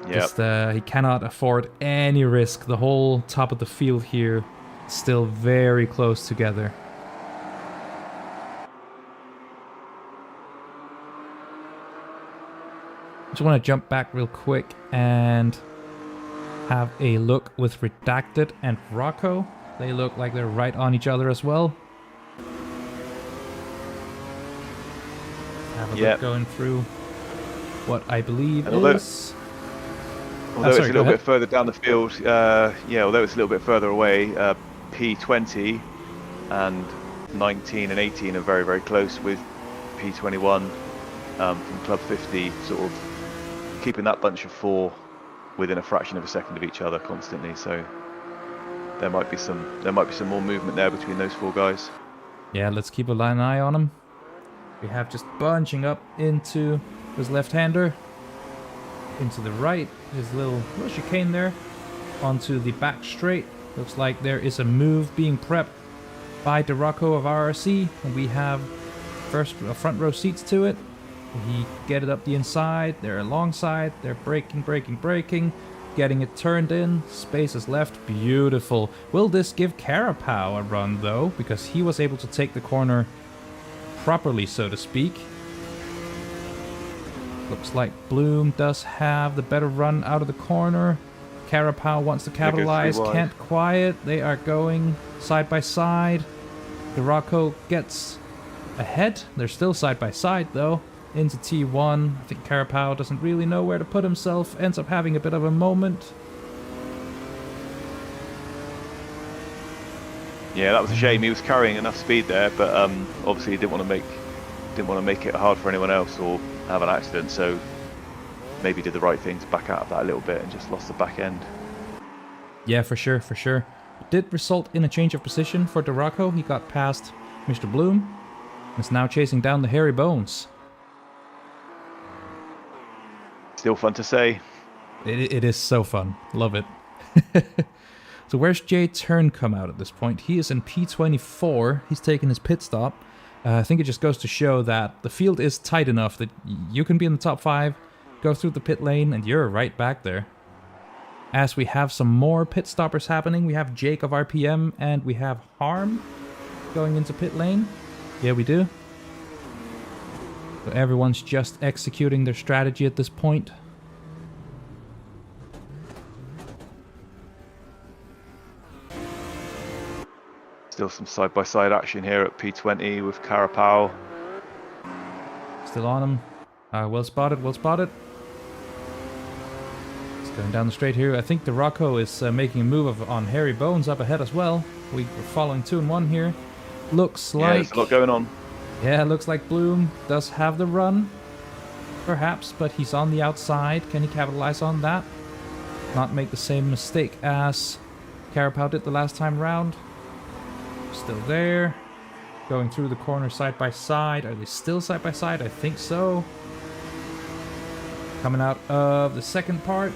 Yeah. He cannot afford any risk. The whole top of the field here is still very close together. Just want to jump back real quick and have a look with Redacted and Rocco. They look like they're right on each other as well. Have a look going through what I believe is... Although it's a little bit further down the field, although it's a little bit further away, P20 and 19 and 18 are very, very close, with P21 from Club 50 sort of keeping that bunch of four within a fraction of a second of each other constantly. So there might be some more movement there between those four guys. Yeah, let's keep an eye on him. We have just bunching up into his left-hander. Into the right, his little chicane there, onto the back straight. Looks like there is a move being prepped by DeRocco of RRC, and we have front row seats to it. He get it up the inside, they're alongside, they're braking, getting it turned in, space is left, beautiful. Will this give Carapau a run though, because he was able to take the corner properly, so to speak. Looks like Bloom does have the better run out of the corner. Carapau wants to capitalize, can't quiet. They are going side by side. DeRocco gets ahead. They're still side by side though. Into T1. I think Carapau doesn't really know where to put himself. Ends up having a bit of a moment. Yeah, that was a shame. He was carrying enough speed there, but obviously he didn't want to make it hard for anyone else or have an accident, so maybe did the right thing to back out of that a little bit and just lost the back end. Yeah, for sure. It did result in a change of position for DeRocco. He got past Mr. Bloom and is now chasing down the Hairy Bones. Still fun to say. It is so fun. Love it. So where's J-Turn come out at this point? He is in P24. He's taking his pit stop. I think it just goes to show that the field is tight enough that you can be in the top 5, go through the pit lane, and you're right back there. As we have some more pit stoppers happening, we have Jake of RPM and we have Harm going into pit lane. Yeah, we do. So everyone's just executing their strategy at this point. Still some side-by-side action here at P20 with Carapau Still on him. Well spotted, well spotted. It's going down the straight here. I think the Rocco is making a move on Hairy Bones up ahead as well. We're following 2 and 1 here. Looks like... Yeah, there's a lot going on. Yeah, looks like Bloom does have the run. Perhaps, but he's on the outside. Can he capitalize on that? Not make the same mistake as Carapau did the last time round. Still there. Going through the corner side by side. Are they still side by side? I think so. Coming out of the second part.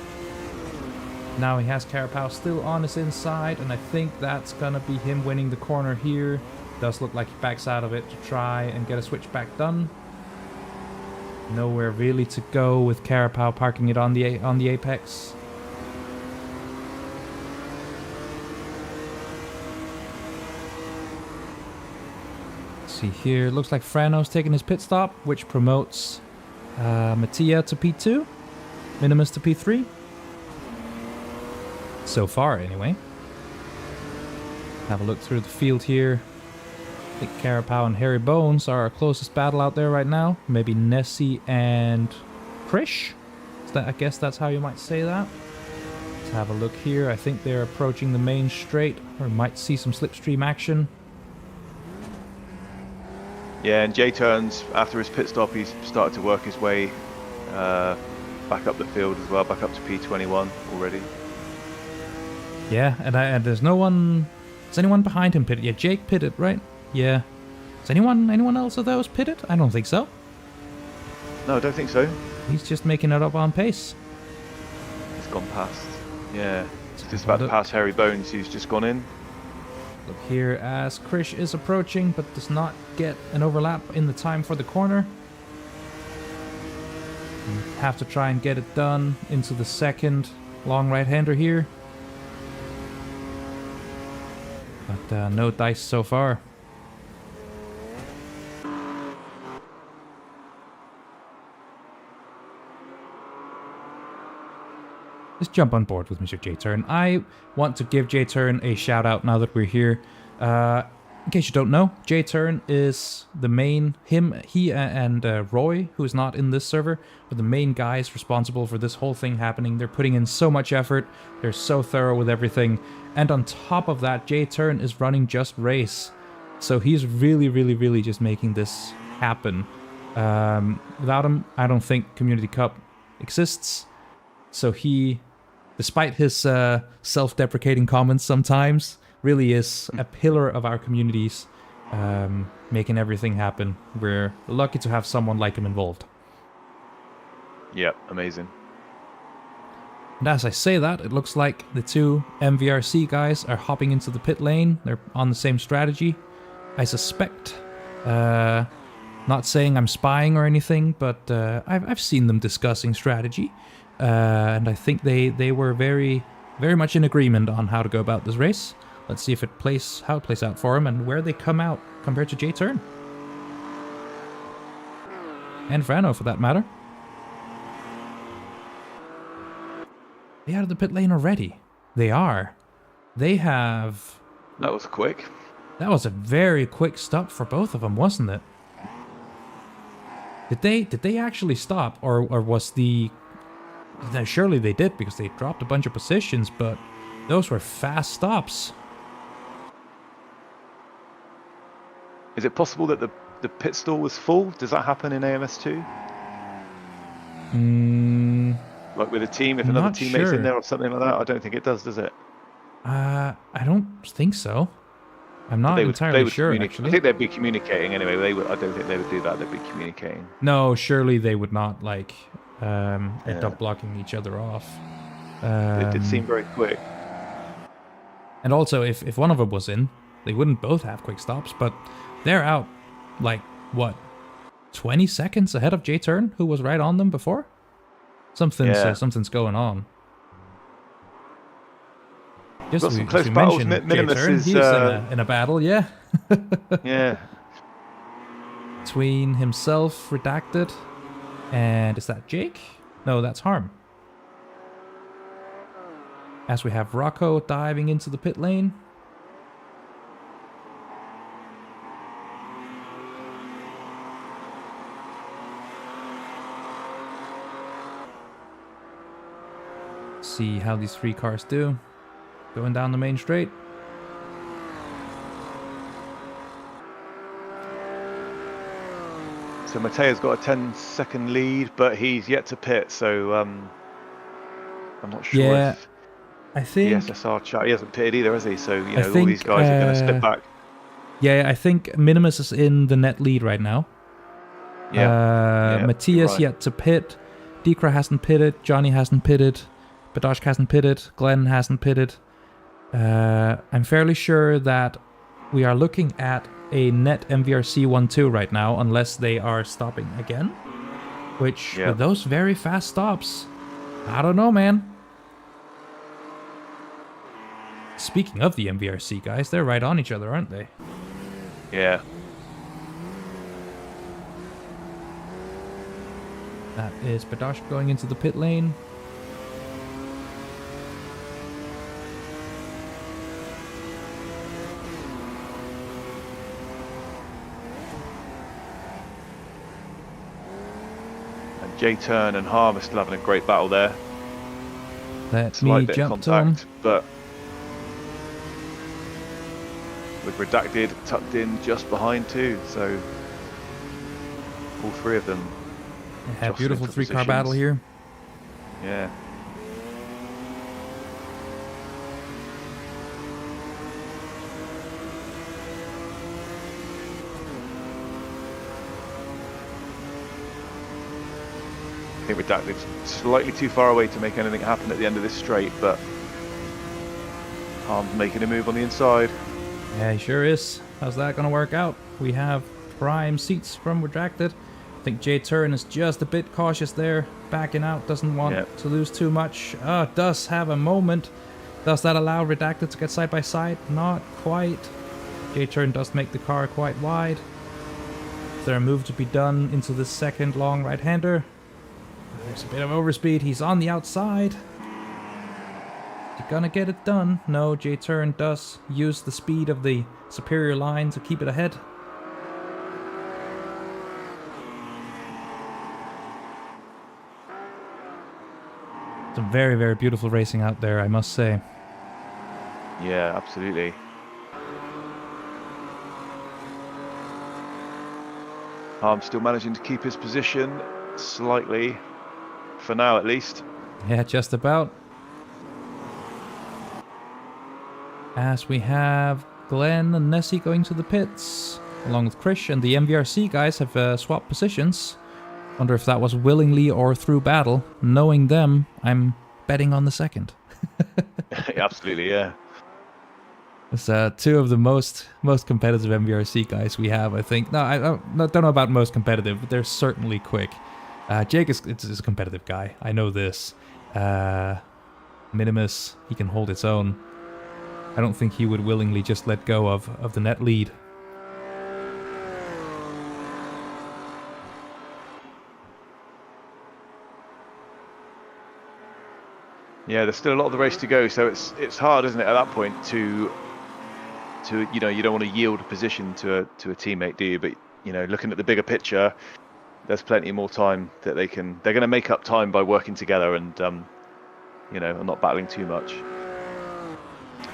Now he has Carapau still on his inside, and I think that's gonna be him winning the corner here. Does look like he backs out of it to try and get a switchback done. Nowhere really to go with Carapau parking it on the apex. Let's see here, looks like Frano's taking his pit stop, which promotes Mattia to P2, Minimus to P3. So far, anyway. Have a look through the field here. I think Carapau and Hairy Bones are our closest battle out there right now. Maybe Nessie and Krish. I guess that's how you might say that. Let's have a look here. I think they're approaching the main straight, or might see some slipstream action. Yeah, and J-Turns, after his pit stop, he's started to work his way back up the field as well, back up to P21 already. Yeah, and there's no one... Is anyone behind him pitted? Yeah, Jake pitted, right? Yeah. Is anyone else of those pitted? I don't think so. No, I don't think so. He's just making it up on pace. He's gone past. Yeah, he's just about to pass Hairy Bones, who's just gone in. Look here as Krish is approaching, but does not get an overlap in the time for the corner. Have to try and get it done into the second long right-hander here. But no dice so far. Just jump on board with Mr. J-Turn. I want to give J-Turn a shout out now that we're here. In case you don't know, J-Turn is the main, he and Roy, who is not in this server, are the main guys responsible for this whole thing happening. They're putting in so much effort, they're so thorough with everything, and on top of that, J-Turn is running Just Race. So he's really just making this happen. Without him, I don't think Community Cup exists. So he, despite his self-deprecating comments sometimes, really is a pillar of our communities, making everything happen. We're lucky to have someone like him involved. Yep, amazing. And as I say that, it looks like the two MVRC guys are hopping into the pit lane. They're on the same strategy. I suspect, not saying I'm spying or anything, but I've seen them discussing strategy. And I think they were very much in agreement on how to go about this race. Let's see if how it plays out for him and where they come out compared to J-Turn. And Frano, for that matter. They out of the pit lane already. They are. They have... That was quick. That was a very quick stop for both of them, wasn't it? Did they actually stop, or was the... Now, surely they did, because they dropped a bunch of positions, but those were fast stops. Is it possible that the pit stall was full? Does that happen in AMS2? Like with a team, if another teammate's in there or something like that? I don't think it does it? I don't think so. I'm not entirely sure, actually. I think they'd be communicating anyway. I don't think they would do that. They'd be communicating. No, surely they would not, like... end up blocking each other off. It did seem very quick. And also, if one of them was in, they wouldn't both have quick stops, but they're out, like, what, 20 seconds ahead of J-Turn, who was right on them before? Something's going on. Just got some close battles. Minimus is he's in a battle, yeah. Yeah. Between himself, Redacted, and is that Jake? No, that's Harm. As we have Rocco diving into the pit lane. see how these three cars do. Going down the main straight. So Mateo's got a 10-second lead, but he's yet to pit, so I'm not sure if I think the SSR chat, he hasn't pitted either, has he? So, you I know, all think, these guys are going to slip back. Yeah, I think Minimus is in the net lead right now. Matthias right. yet to pit. Dekra hasn't pitted. Johnny hasn't pitted. Badoshk hasn't pitted. Glenn hasn't pitted. I'm fairly sure that we are looking at a net MVRC 1-2 right now, unless they are stopping again. Which, with those very fast stops, I don't know, man. Speaking of the MVRC guys, they're right on each other, aren't they? Yeah. That is Badoshk going into the pit lane. And J-Turn and Harm are still having a great battle there. Let Slight me bit jump of to him. contact, but with Redacted tucked in just behind too, so all three of them. Yeah, beautiful three-car battle here. Yeah. I think Redacted's slightly too far away to make anything happen at the end of this straight, but Harm's making a move on the inside. Yeah, he sure is. How's that going to work out? We have prime seats from Redacted. I think J-Turn is just a bit cautious there. Backing out, doesn't want to lose too much. Does have a moment. Does that allow Redacted to get side by side? Not quite. J-Turn does make the car quite wide. Is there a move to be done into the second long right-hander? There's a bit of overspeed. He's on the outside. Is he gonna get it done? No, J-Turn does use the speed of the superior line to keep it ahead. Some very, very beautiful racing out there, I must say. Yeah, absolutely. Harm still managing to keep his position slightly, for now at least. Yeah, just about. As we have Glenn and Nessie going to the pits, along with Krish, and the MVRC guys have swapped positions. Wonder if that was willingly or through battle. Knowing them, I'm betting on the second. Absolutely, yeah. It's two of the most competitive MVRC guys we have, I think. No, I don't know about most competitive, but they're certainly quick. Jake is a competitive guy. I know this. Minimus, he can hold its own. I don't think he would willingly just let go of the net lead. Yeah, there's still a lot of the race to go, so it's hard, isn't it, at that point to you know, you don't want to yield a position to a teammate, do you? But you know, looking at the bigger picture, there's plenty more time that they're going to make up time by working together and you know, not battling too much.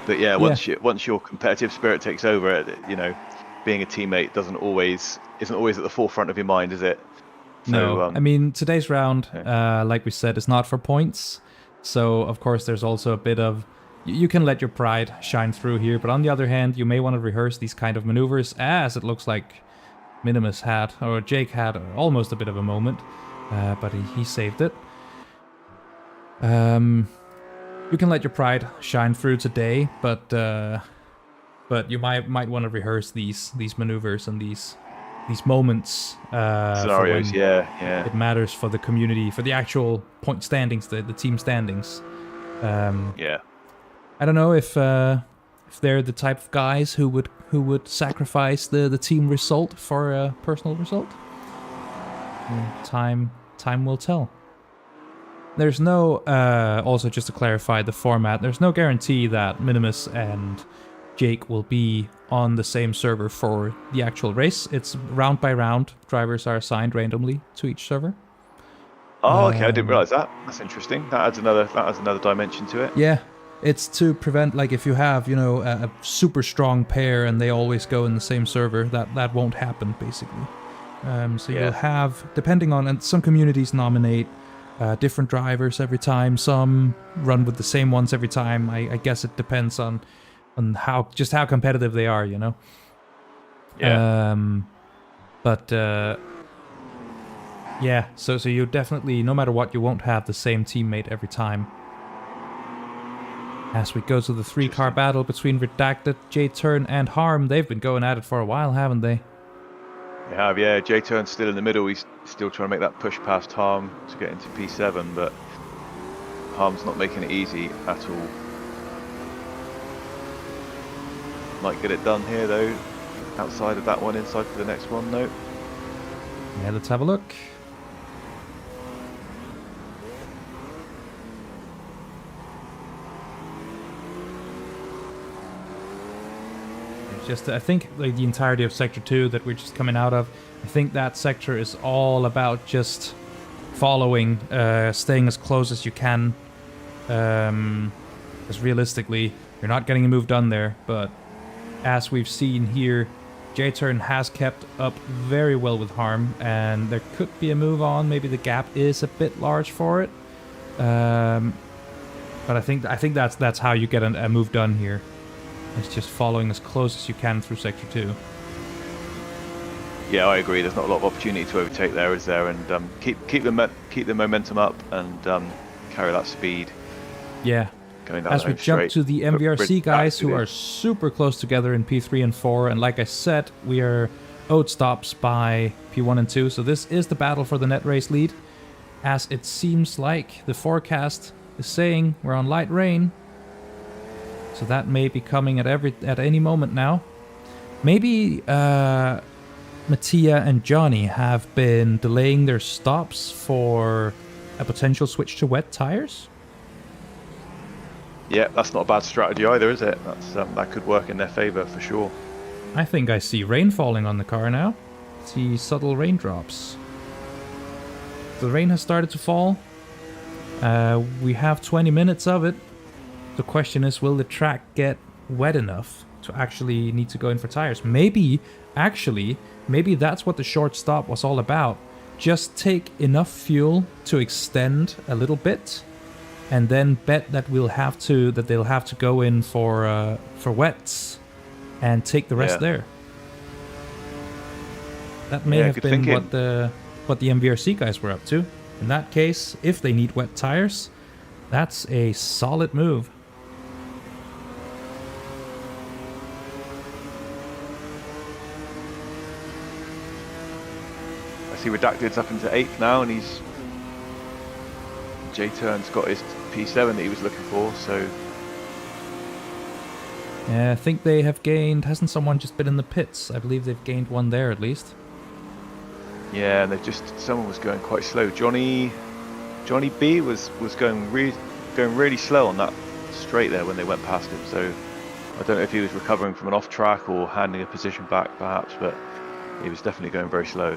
But yeah, once your competitive spirit takes over, you know, being a teammate isn't always at the forefront of your mind, is it? So, no, I mean, today's round, like we said, is not for points. So, of course, there's also a bit of... You can let your pride shine through here, but on the other hand, you may want to rehearse these kind of maneuvers, as it looks like Minimus had, or Jake had almost a bit of a moment, but he saved it. You can let your pride shine through today, but you might want to rehearse these maneuvers and these moments. Scenarios, yeah. It matters for the community, for the actual point standings, the team standings. Yeah. I don't know if they're the type of guys who would sacrifice the team result for a personal result. Time will tell. There's no, also just to clarify the format, there's no guarantee that Minimus and Jake will be on the same server for the actual race. It's round by round. Drivers are assigned randomly to each server. Oh, okay, I didn't realise that. That's interesting. That adds another dimension to it. Yeah, it's to prevent, like, if you have, you know, a super strong pair and they always go in the same server, that won't happen, basically. So you'll have, depending on, and some communities nominate different drivers every time, some run with the same ones every time. I guess it depends on how competitive they are, you know? Yeah. Yeah, so you definitely, no matter what, you won't have the same teammate every time. As we go to the 3-car battle between Redacted, J-Turn, and Harm, they've been going at it for a while, haven't they? They have, yeah. J-Turn's still in the middle. He's still trying to make that push past Harm to get into P7, but Harm's not making it easy at all. Might get it done here, though. Outside of that one, inside for the next one, no. Yeah, let's have a look. Just, I think, like, the entirety of Sector 2 that we're just coming out of, I think that sector is all about just following, staying as close as you can. Because realistically, you're not getting a move done there, but as we've seen here, J-Turn has kept up very well with Harm, and there could be a move on. Maybe the gap is a bit large for it. But I think that's how you get a move done here. It's just following as close as you can through Sector 2. Yeah, I agree. There's not a lot of opportunity to overtake there, is there? And keep the momentum up and carry that speed. Yeah. Going down as we jump to the MVRC guys who are super close together in P3 and 4, and like I said, we are owed stops by P1 and 2, so this is the battle for the net race lead, as it seems like the forecast is saying we're on light rain, so that may be coming at any moment now. Maybe Mattia and Johnny have been delaying their stops for a potential switch to wet tires. Yeah, that's not a bad strategy either, is it? That's that could work in their favour for sure. I think I see rain falling on the car now. See subtle raindrops. The rain has started to fall. We have 20 minutes of it. The question is, will the track get wet enough to actually need to go in for tires? Maybe that's what the short stop was all about. Just take enough fuel to extend a little bit, and then bet that they'll have to go in for wets and take the rest there. That may have been what the MVRC guys were up to. In that case, if they need wet tires, that's a solid move. I see Redacted's up into 8th now, and J-Turn's got his P7 that he was looking for, so... Yeah, I think they have gained... Hasn't someone just been in the pits? I believe they've gained one there, at least. Yeah, and someone was going quite slow. Johnny B was going really slow on that straight there when they went past him, so... I don't know if he was recovering from an off-track or handing a position back, perhaps, but he was definitely going very slow.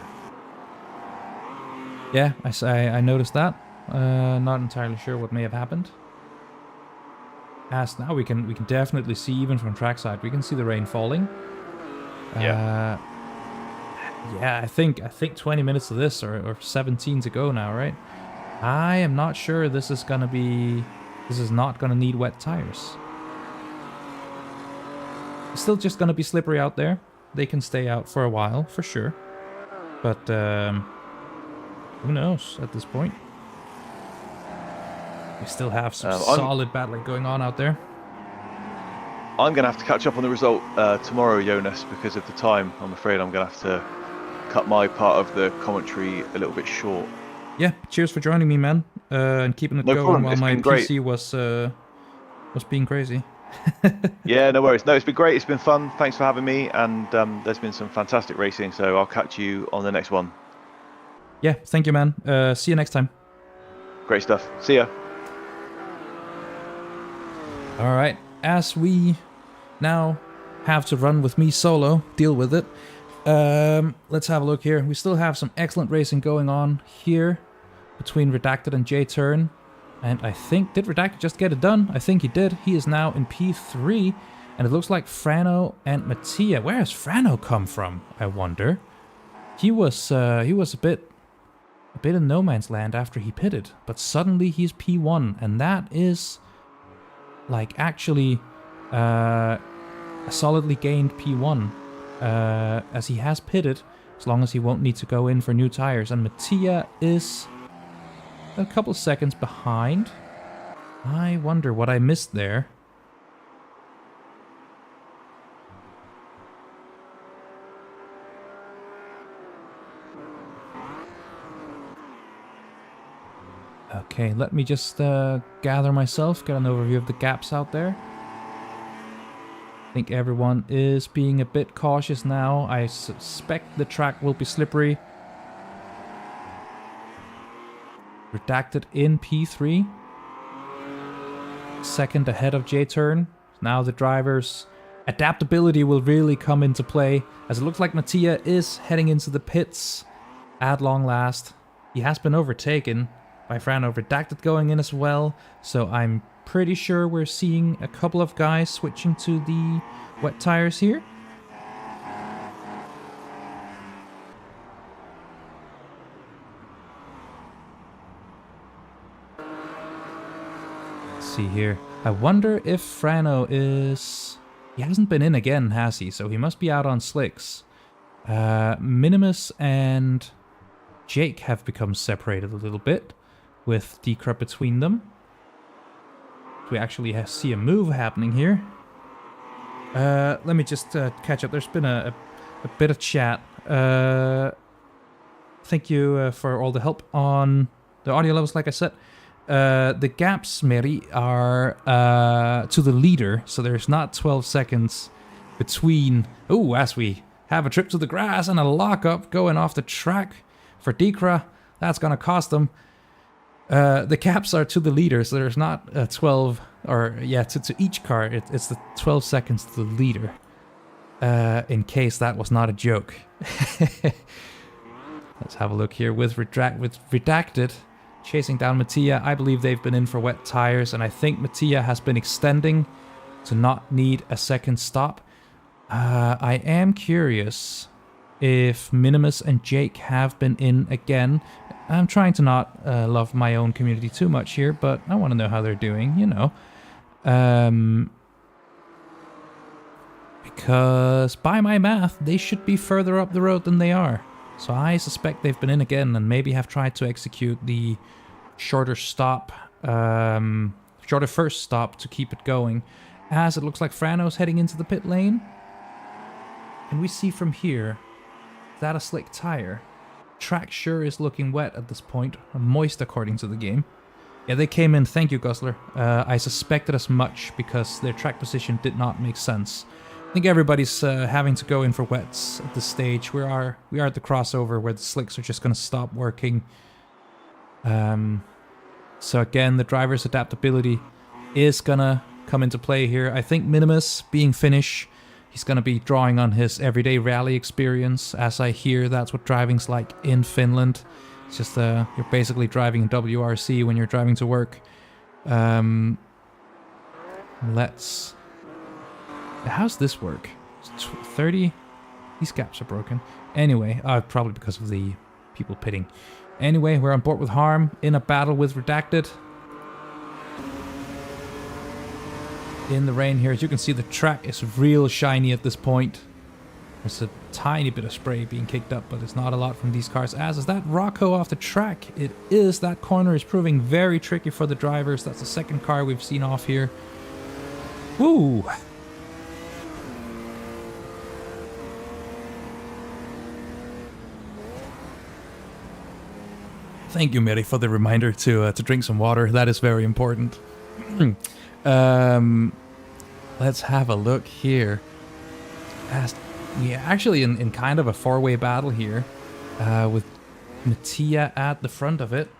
Yeah, I noticed that. Not entirely sure what may have happened. As now we can definitely see, even from trackside, we can see the rain falling. Yeah, I think 20 minutes of this, or 17 to go now, right? I am not sure this is not gonna need wet tires. It's still just gonna be slippery out there. They can stay out for a while, for sure. But who knows at this point? We still have some solid battling going on out there. I'm going to have to catch up on the result tomorrow, Jonas, because of the time. I'm afraid I'm going to have to cut my part of the commentary a little bit short. Yeah, cheers for joining me, man, and keeping it going while my PC was being crazy. Yeah, no worries. No, it's been great. It's been fun. Thanks for having me, and there's been some fantastic racing, so I'll catch you on the next one. Yeah, thank you, man. See you next time. Great stuff. See ya. All right, as we now have to run with me solo, deal with it. Let's have a look here. We still have some excellent racing going on here. between Redacted and J-Turn. And I think, did Redacted just get it done? I think he did. He is now in P3. And it looks like Frano and Mattia. Where has Frano come from, I wonder? He was a bit in no man's land after he pitted. But suddenly he's P1. And that is, like, actually a solidly gained P1. As he has pitted, as long as he won't need to go in for new tires. And Mattia is a couple seconds behind. I wonder what I missed there. Okay, let me just gather myself, get an overview of the gaps out there. I think everyone is being a bit cautious now. I suspect the track will be slippery. Redacted in P3. Second ahead of J-Turn. Now the driver's adaptability will really come into play, as it looks like Mattia is heading into the pits at long last. He has been overtaken by Frano. Redacted going in as well, so I'm pretty sure we're seeing a couple of guys switching to the wet tires here. Let's see here. I wonder if Frano is... He hasn't been in again, has he? So he must be out on slicks. Minimus and Jake have become separated a little bit, with Decra between them. We actually see a move happening here. Let me just catch up. There's been a bit of chat. Thank you for all the help on the audio levels, like I said. The gaps, Mary, are to the leader, so there's not 12 seconds between... Oh, as we have a trip to the grass and a lockup going off the track for Decra. That's going to cost them. The caps are to the leader, so there's not 12, or yeah, to each car. It's the 12 seconds to the leader. In case that was not a joke. Let's have a look here with Redacted chasing down Mattia. I believe they've been in for wet tires, and I think Mattia has been extending to not need a second stop. I am curious if Minimus and Jake have been in again. I'm trying to not love my own community too much here, but I want to know how they're doing, you know. Because by my math, they should be further up the road than they are. So I suspect they've been in again and maybe have tried to execute the shorter stop, shorter first stop to keep it going. As it looks like Frano's heading into the pit lane. And we see from here, is that a slick tire? Track sure is looking wet at this point, moist according to the game. Yeah, they came in, thank you Gosler. I suspected as much because their track position did not make sense. I think everybody's having to go in for wets at this stage. We are at the crossover where the slicks are just going to stop working. So again, the driver's adaptability is going to come into play here. I think Minimus being Finnish, he's going to be drawing on his everyday rally experience. As I hear, that's what driving's like in Finland. It's just you're basically driving in WRC when you're driving to work. How's this work? 30? These gaps are broken. Anyway, probably because of the people pitting. Anyway, we're on board with Harm in a battle with Redacted. In the rain here, as you can see, the track is real shiny at this point. There's a tiny bit of spray being kicked up, but it's not a lot from these cars. As is that Rocco off the track? It is. That corner is proving very tricky for the drivers. That's the second car we've seen off here. Woo! Thank you, Mary, for the reminder to drink some water. That is very important. Let's have a look here. Yeah, actually in kind of a four-way battle here, with Mattia at the front of it.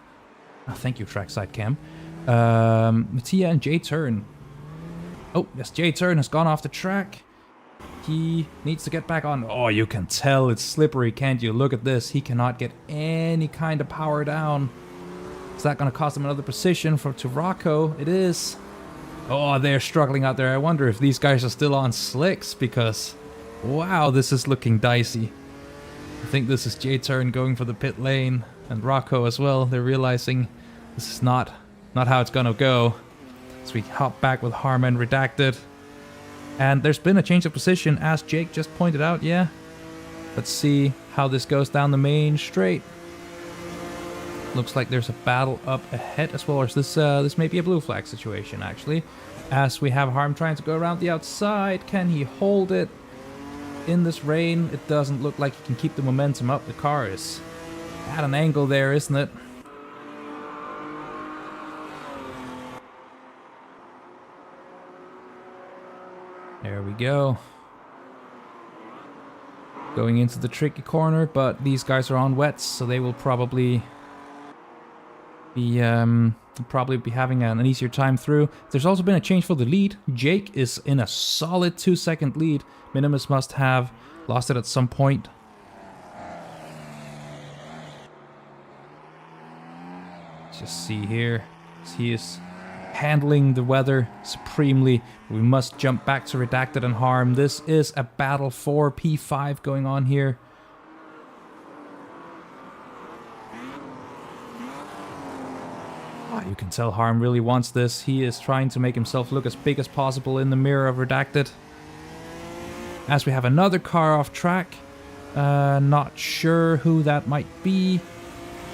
Oh, thank you, Trackside Cam. Mattia and J-Turn. Oh, yes, J-Turn has gone off the track. He needs to get back on. Oh, you can tell it's slippery, can't you? Look at this. He cannot get any kind of power down. Is that going to cost them another position to Rocco? It is. Oh, they're struggling out there. I wonder if these guys are still on slicks because, wow, this is looking dicey. I think this is J-Turn going for the pit lane and Rocco as well. They're realizing this is not how it's going to go. So we hop back with Harman Redacted. And there's been a change of position as Jake just pointed out, yeah. Let's see how this goes down the main straight. Looks like there's a battle up ahead as well. Or is this may be a blue flag situation, actually. As we have Harm trying to go around the outside. Can he hold it in this rain? It doesn't look like he can keep the momentum up. The car is at an angle there, isn't it? There we go. Going into the tricky corner, but these guys are on wets, so they will probably be having an easier time through. There's also been a change for the lead. Jake is in a solid 2-second lead. Minimus must have lost it at some point. Let's just see here. He is handling the weather supremely. We must jump back to Redacted and Harm. This is a battle for P5 going on here. You can tell Harm really wants this. He is trying to make himself look as big as possible in the mirror of Redacted. As we have another car off track. Not sure who that might be.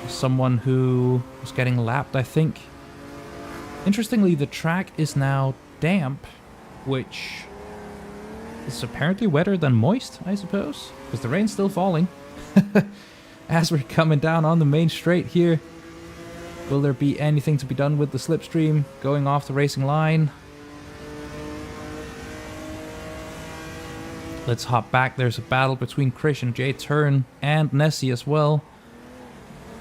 Someone who was getting lapped, I think. Interestingly, the track is now damp, which is apparently wetter than moist, I suppose, because the rain's still falling. As we're coming down on the main straight here. Will there be anything to be done with the slipstream going off the racing line? Let's hop back. There's a battle between Krish and J-Turn and Nessie as well.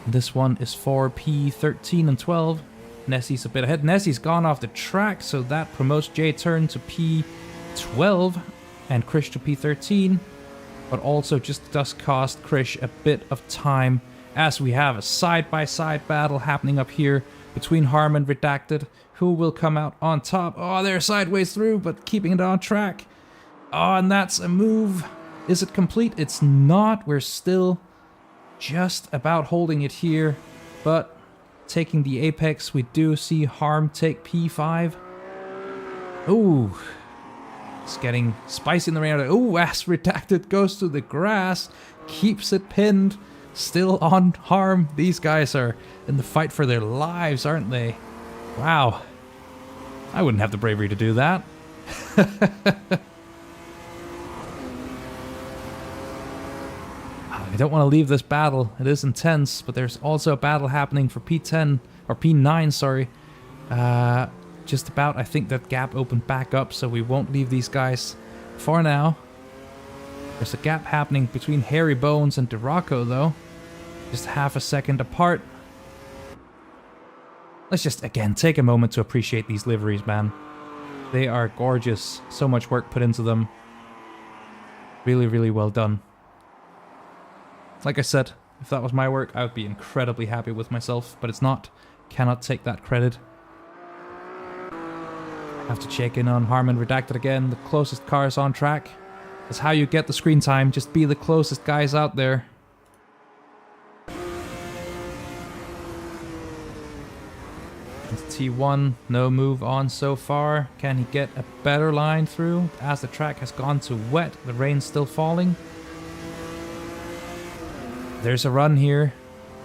This one is for P13 and 12. Nessie's a bit ahead. Nessie's gone off the track, so that promotes J-Turn to P12 and Krish to P13. But also just does cost Krish a bit of time, as we have a side-by-side battle happening up here between Harm and Redacted. Who will come out on top? Oh, they're sideways through, but keeping it on track. Oh, and that's a move. Is it complete? It's not. We're still just about holding it here, but taking the apex, we do see Harm take P5. Ooh. It's getting spicy in the rain. Ooh, as Redacted goes to the grass, keeps it pinned. Still on Harm. These guys are in the fight for their lives, aren't they? Wow. I wouldn't have the bravery to do that. I don't want to leave this battle. It is intense, but there's also a battle happening for P10, or P9, sorry. Just about, I think that gap opened back up, so we won't leave these guys for now. There's a gap happening between Hairy Bones and Duraco, though. Just half a second apart. Let's just, again, take a moment to appreciate these liveries, man. They are gorgeous. So much work put into them. Really, really well done. Like I said, if that was my work, I would be incredibly happy with myself, but it's not. Cannot take that credit. Have to check in on Harm and Redacted again. The closest car is on track. That's how you get the screen time. Just be the closest guys out there. T1, no move on so far. Can he get a better line through? As the track has gone to wet, the rain's still falling. There's a run here.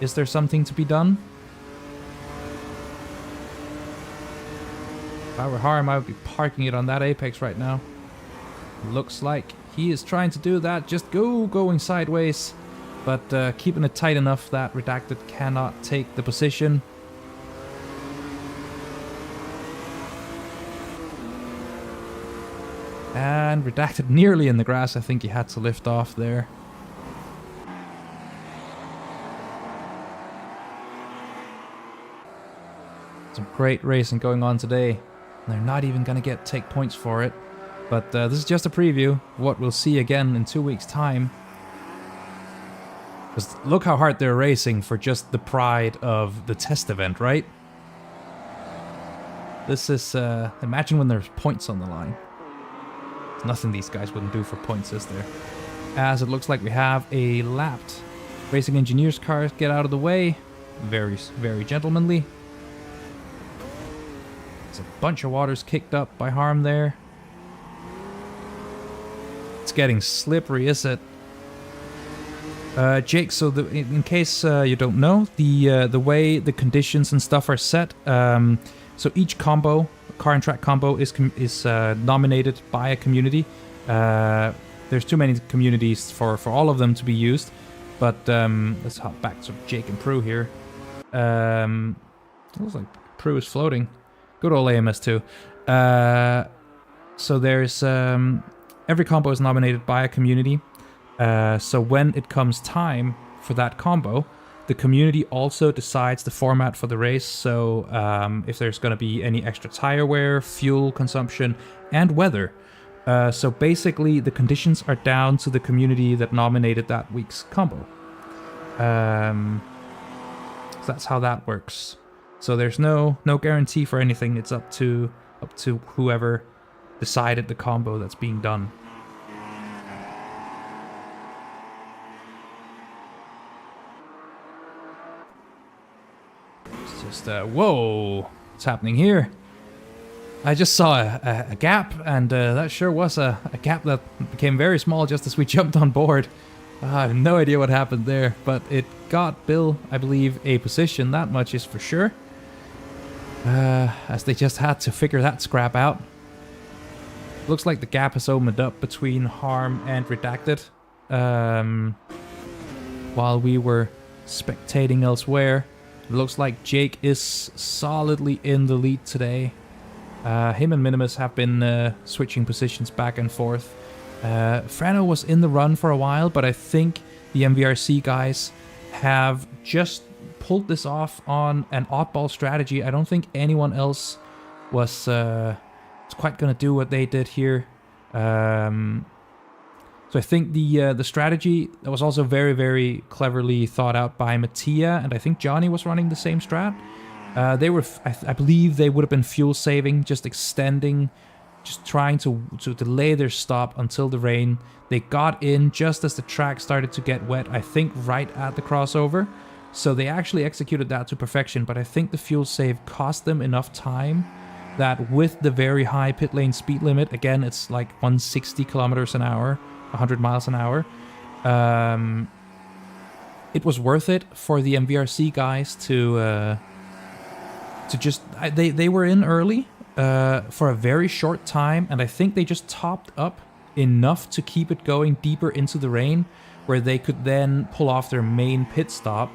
Is there something to be done? If I were Harm, I would be parking it on that apex right now. Looks like he is trying to do that. Just going sideways. But keeping it tight enough that Redacted cannot take the position. And Redacted nearly in the grass. I think he had to lift off there. Some great racing going on today. They're not even going to take points for it. But this is just a preview of what we'll see again in 2 weeks' time. Because look how hard they're racing for just the pride of the test event, right? This is, imagine when there's points on the line. There's nothing these guys wouldn't do for points, is there? As it looks like we have a lapped Racing Engineers car. Get out of the way. Very, very gentlemanly. There's a bunch of waters kicked up by Harm there. It's getting slippery, is it? Jake, so in case you don't know, the way the conditions and stuff are set, so each combo, car and track combo, is nominated by a community. There's too many communities for all of them to be used, but let's hop back to Jake and Prue here. Looks like Prue is floating. Good old AMS2. So there's every combo is nominated by a community. So when it comes time for that combo, the community also decides the format for the race. So if there's going to be any extra tire wear, fuel consumption, and weather. So basically the conditions are down to the community that nominated that week's combo. So that's how that works. So there's no guarantee for anything. It's up to whoever decided the combo that's being done. Whoa, what's happening here? I just saw a gap, and that sure was a gap that became very small just as we jumped on board. I have no idea what happened there, but it got Bill, I believe, a position. That much is for sure. As they just had to figure that scrap out. Looks like the gap has opened up between Harm and Redacted. While we were spectating elsewhere. It looks like Jake is solidly in the lead today. Him and Minimus have been switching positions back and forth. Frano was in the run for a while, but I think the MVRC guys have just pulled this off on an oddball strategy. I don't think anyone else was quite going to do what they did here. So I think the strategy that was also very, very cleverly thought out by Mattia, and I think Johnny was running the same strat. They were, I believe, they would have been fuel saving, just extending, just trying to delay their stop until the rain. They got in just as the track started to get wet. I think right at the crossover. So they actually executed that to perfection. But I think the fuel save cost them enough time that with the very high pit lane speed limit, again, it's like 160 kilometers an hour. 100 miles an hour. It was worth it for the MVRC guys to just they were in early for a very short time, and I think they just topped up enough to keep it going deeper into the rain, where they could then pull off their main pit stop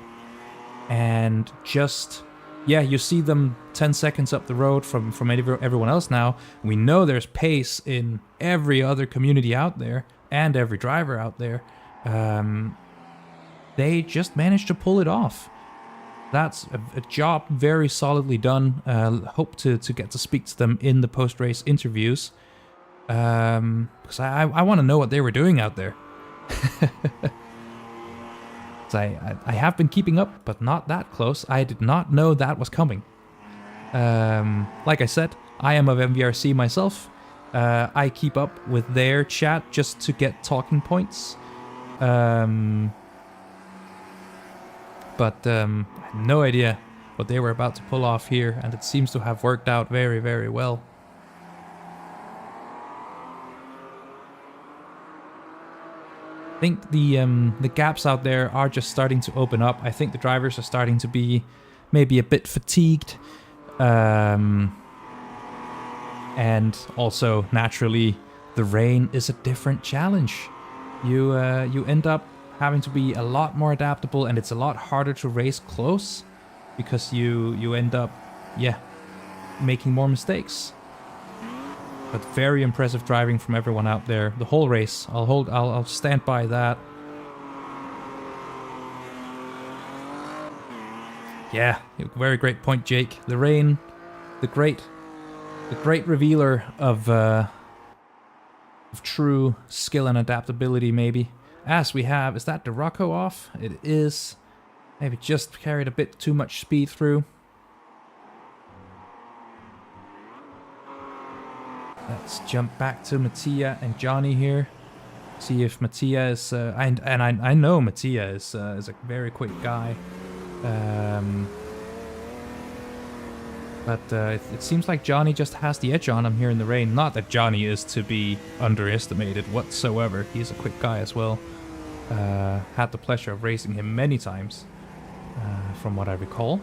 and just. Yeah, you see them 10 seconds up the road from everyone else now. We know there's pace in every other community out there and every driver out there. They just managed to pull it off. That's a job very solidly done. Hope to get to speak to them in the post-race interviews. Because I want to know what they were doing out there. I have been keeping up, but not that close. I did not know that was coming. Like I said, I am of MVRC myself. I keep up with their chat just to get talking points. But I had no idea what they were about to pull off here, and it seems to have worked out very, very well. I think the gaps out there are just starting to open up. I think the drivers are starting to be maybe a bit fatigued. And also, naturally, the rain is a different challenge. You end up having to be a lot more adaptable, and it's a lot harder to race close because you end up, making more mistakes. But very impressive driving from everyone out there. The whole race. I'll stand by that. Yeah, very great point, Jake. The rain, the great revealer of true skill and adaptability, maybe. As we have, is that the Rocco off? It is. Maybe just carried a bit too much speed through. Let's jump back to Mattia and Johnny here. See if Mattia is... I know Mattia is a very quick guy. But it seems like Johnny just has the edge on him here in the rain. Not that Johnny is to be underestimated whatsoever. He's a quick guy as well. Had the pleasure of racing him many times, from what I recall.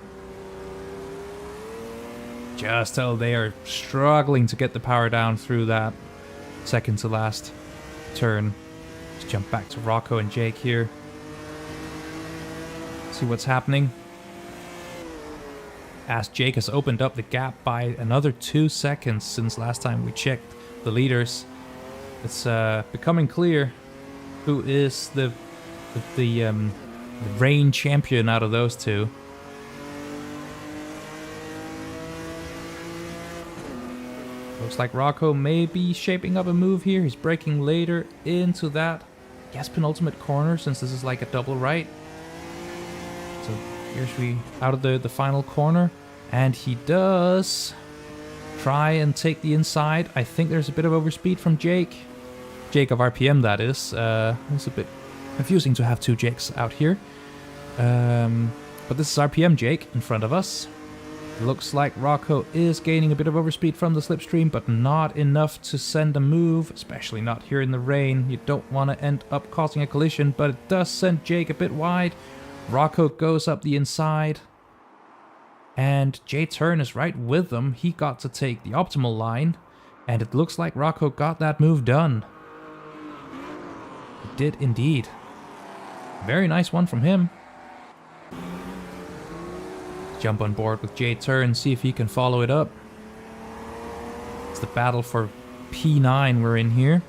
Just how they are struggling to get the power down through that second to last turn. Let's jump back to Rocco and Jake here. See what's happening. As Jake has opened up the gap by another 2 seconds since last time we checked the leaders. It's becoming clear who is the reign champion out of those two. Looks like Rocco may be shaping up a move here. He's braking later into that, I guess, penultimate corner, since this is like a double right. So here's we out of the final corner, and he does try and take the inside. I think there's a bit of overspeed from Jake of RPM, that is. It's a bit confusing to have two Jakes out here. But this is RPM Jake in front of us. Looks like Rocco is gaining a bit of overspeed from the slipstream, but not enough to send a move, especially not here in the rain. You don't want to end up causing a collision, but it does send Jake a bit wide. Rocco goes up the inside, and J-Turn is right with them. He got to take the optimal line, and it looks like Rocco got that move done. He did indeed. Very nice one from him. Jump on board with J-Turn, see if he can follow it up. It's the battle for P9 we're in here.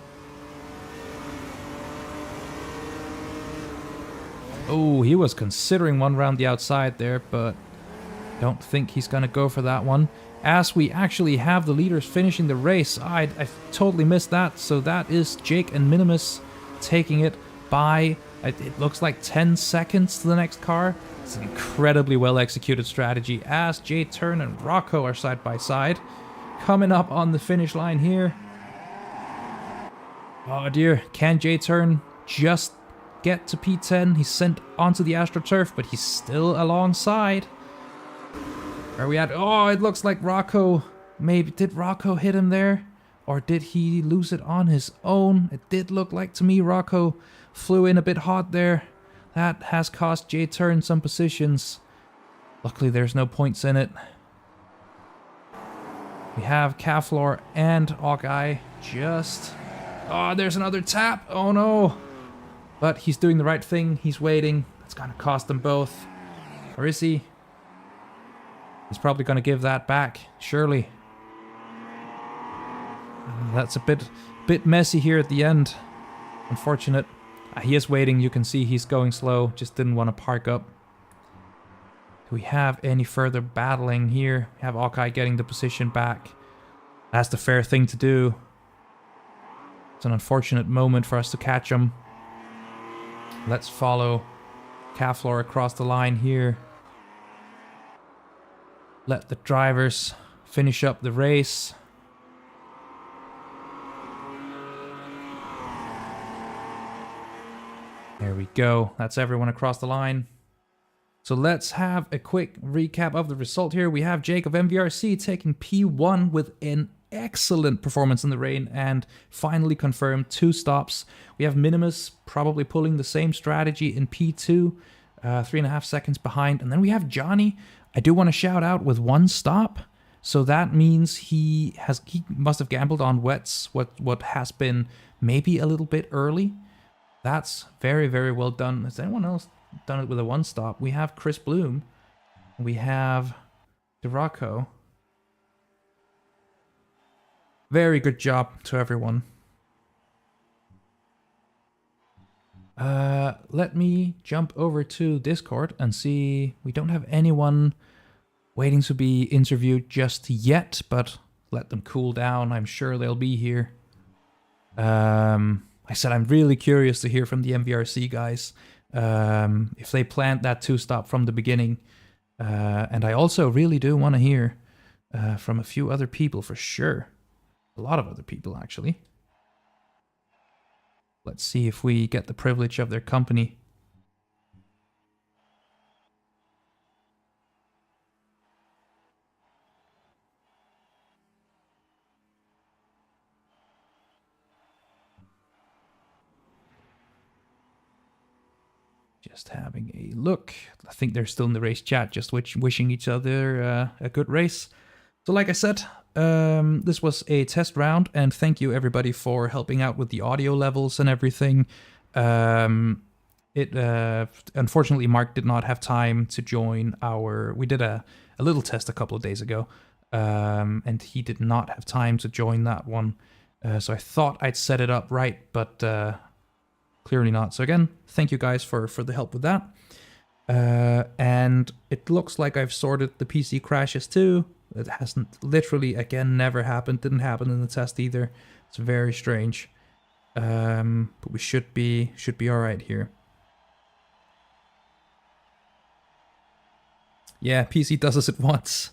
Oh, he was considering one round the outside there, but don't think he's gonna go for that one. As we actually have the leaders finishing the race, I totally missed that. So that is Jake and Minimus taking it by, it looks like 10 seconds to the next car. It's an incredibly well executed strategy as J-Turn and Rocco are side by side. Coming up on the finish line here. Oh dear, can J-Turn just get to P10? He's sent onto the AstroTurf, but he's still alongside. Where are we at? Oh, it looks like Rocco, maybe, did Rocco hit him there? Or did he lose it on his own? It did look like to me Rocco flew in a bit hot there. That has cost J-Turn some positions. Luckily there's no points in it. We have Caflor and Hawkeye just... Oh, there's another tap! Oh no! But he's doing the right thing. He's waiting. It's gonna cost them both. Or is he? He's probably gonna give that back, surely. That's a bit messy here at the end. Unfortunate. He is waiting. You can see he's going slow. Just didn't want to park up. Do we have any further battling here? We have Hawkeye getting the position back. That's the fair thing to do. It's an unfortunate moment for us to catch him. Let's follow Caflor across the line here. Let the drivers finish up the race. There we go. That's everyone across the line. So let's have a quick recap of the result here. We have Jake of MVRC taking P1 with an excellent performance in the rain and finally confirmed 2 stops. We have Minimus probably pulling the same strategy in P2, 3.5 seconds behind. And then we have Johnny, I do want to shout out, with 1 stop. So that means he must have gambled on wets, what has been maybe a little bit early. That's very, very well done. Has anyone else done it with a 1 stop? We have Chris Bloom. We have DeRocco. Very good job to everyone. Let me jump over to Discord and see. We don't have anyone waiting to be interviewed just yet, but let them cool down. I'm sure they'll be here. I said I'm really curious to hear from the MVRC guys if they planned that two-stop from the beginning. And I also really do want to hear from a few other people for sure. A lot of other people, actually. Let's see if we get the privilege of their company. Just having a look. I think they're still in the race chat, just wishing each other a good race. So like I said, this was a test round, and thank you everybody for helping out with the audio levels and everything. Unfortunately, Mark did not have time to join our... We did a little test a couple of days ago, and he did not have time to join that one. So I thought I'd set it up right, but clearly not. So again, thank you guys for the help with that. And it looks like I've sorted the PC crashes too. It hasn't literally, again, never happened. Didn't happen in the test either. It's very strange. But we should be all right here. Yeah, PC does this at once.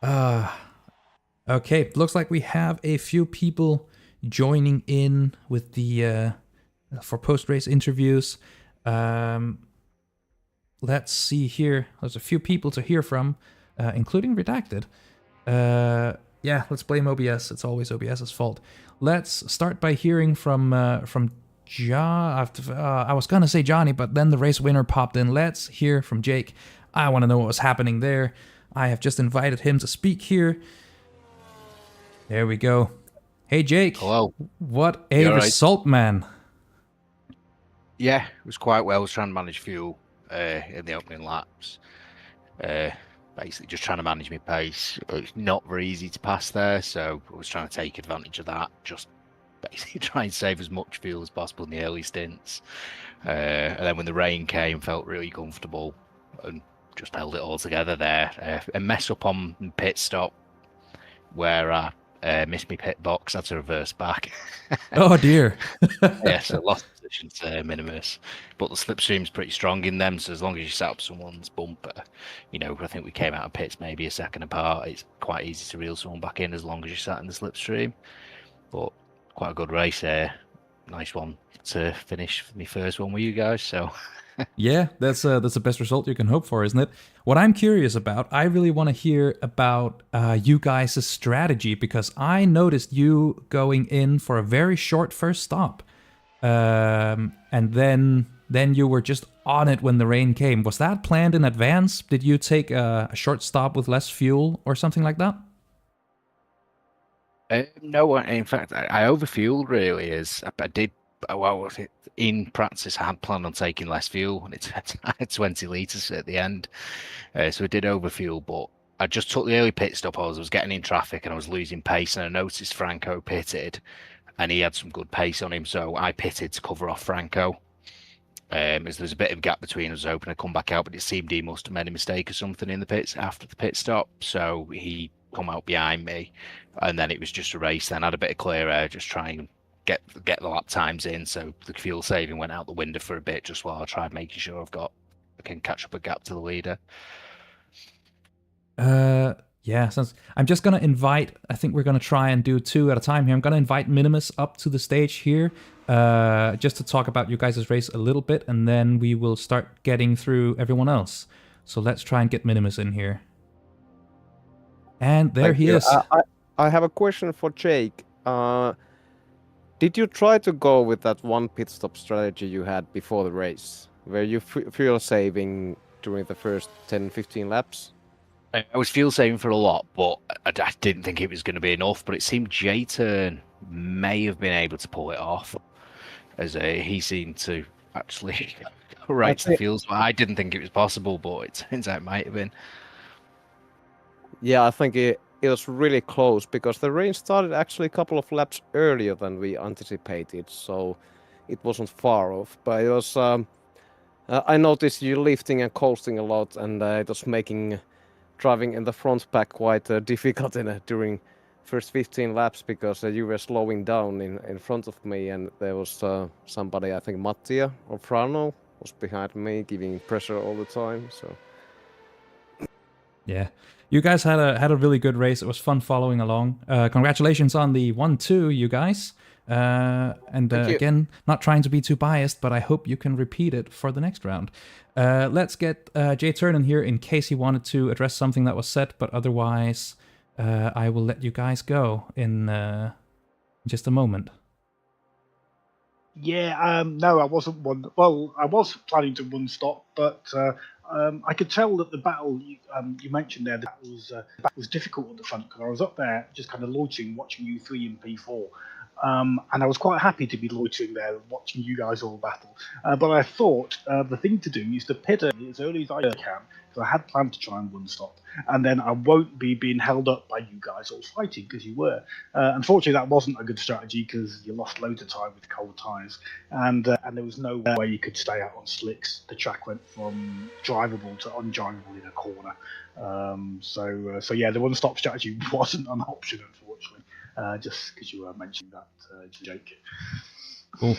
Okay, looks like we have a few people joining in with the for post-race interviews. Let's see here. There's a few people to hear from, including Redacted. Yeah, let's blame OBS. It's always OBS's fault. Let's start by hearing from John. I was gonna say Johnny, but then the race winner popped in. Let's hear from Jake. I want to know what was happening there. I have just invited him to speak here. There we go. Hey, Jake. Hello. What a result, man. Yeah, it was quite well. I was trying to manage fuel in the opening laps. Basically just trying to manage my pace. It's not very easy to pass there, so I was trying to take advantage of that. Just basically try and save as much fuel as possible in the early stints. And then when the rain came, felt really comfortable and just held it all together there. A mess up on the pit stop where I missed my pit box, had to reverse back. Oh dear. Yeah, so lost position to Minimus. But the slipstream's pretty strong in them, so as long as you set up someone's bumper, you know, I think we came out of pits maybe a second apart. It's quite easy to reel someone back in as long as you sat in the slipstream. But quite a good race there. Nice one to finish my first one with you guys, so... Yeah, that's the best result you can hope for, isn't it? What I'm curious about, I really want to hear about you guys' strategy, because I noticed you going in for a very short first stop, and then you were just on it when the rain came. Was that planned in advance? Did you take a short stop with less fuel or something like that? No, in fact, I overfueled really. I did. Well, in practice, I had planned on taking less fuel, and I had 20 litres at the end. So I did overfuel, but I just took the early pit stop. I was getting in traffic and I was losing pace, and I noticed Franco pitted, and he had some good pace on him, so I pitted to cover off Franco. As there was a bit of gap between us, hoping to come back out, but it seemed he must have made a mistake or something in the pits after the pit stop, so he come out behind me, and then it was just a race. Then I had a bit of clear air, just trying get the lap times in, so the fuel saving went out the window for a bit just while I tried making sure I can catch up a gap to the leader. Yeah, I'm just gonna invite, I think we're gonna try and do two at a time here. I'm gonna invite Minimus up to the stage here, just to talk about you guys' race a little bit, and then we will start getting through everyone else. So let's try and get Minimus in here. And there he is. I have a question for Jake. Did you try to go with that one pit stop strategy you had before the race, where you fuel saving during the first 10-15 laps? I was fuel saving for a lot, but I didn't think it was going to be enough. But it seemed J-Turn may have been able to pull it off, as he seemed to actually right the fuels. But I didn't think it was possible, but it turns out it might have been. Yeah, I think it was really close, because the rain started actually a couple of laps earlier than we anticipated, so it wasn't far off. But it was, I noticed you lifting and coasting a lot, and it was making driving in the front pack quite difficult during first 15 laps because you were slowing down in front of me, and there was somebody, I think Mattia or Frano, was behind me, giving pressure all the time. So Yeah, you guys had a really good race. It was fun following along. Congratulations on the 1-2, you guys. And Thank you. again, not trying to be too biased, but I hope you can repeat it for the next round. Let's get Jay Turner here in case he wanted to address something that was said, but otherwise, I will let you guys go in just a moment. Yeah, no, I wasn't one. Well, I was planning to one stop, but I could tell that the battle you mentioned there, that was difficult at the front because I was up there just kind of loitering, watching you three in P4. And I was quite happy to be loitering there, watching you guys all battle. But I thought the thing to do is to pit as early as I can, because I had planned to try and one stop, and then I won't be being held up by you guys all fighting because you were. Unfortunately, that wasn't a good strategy because you lost loads of time with cold tyres, and there was no way you could stay out on slicks. The track went from drivable to undrivable in a corner. So yeah, the one stop strategy wasn't an option, unfortunately. Just because you were mentioning that, Jake. Cool.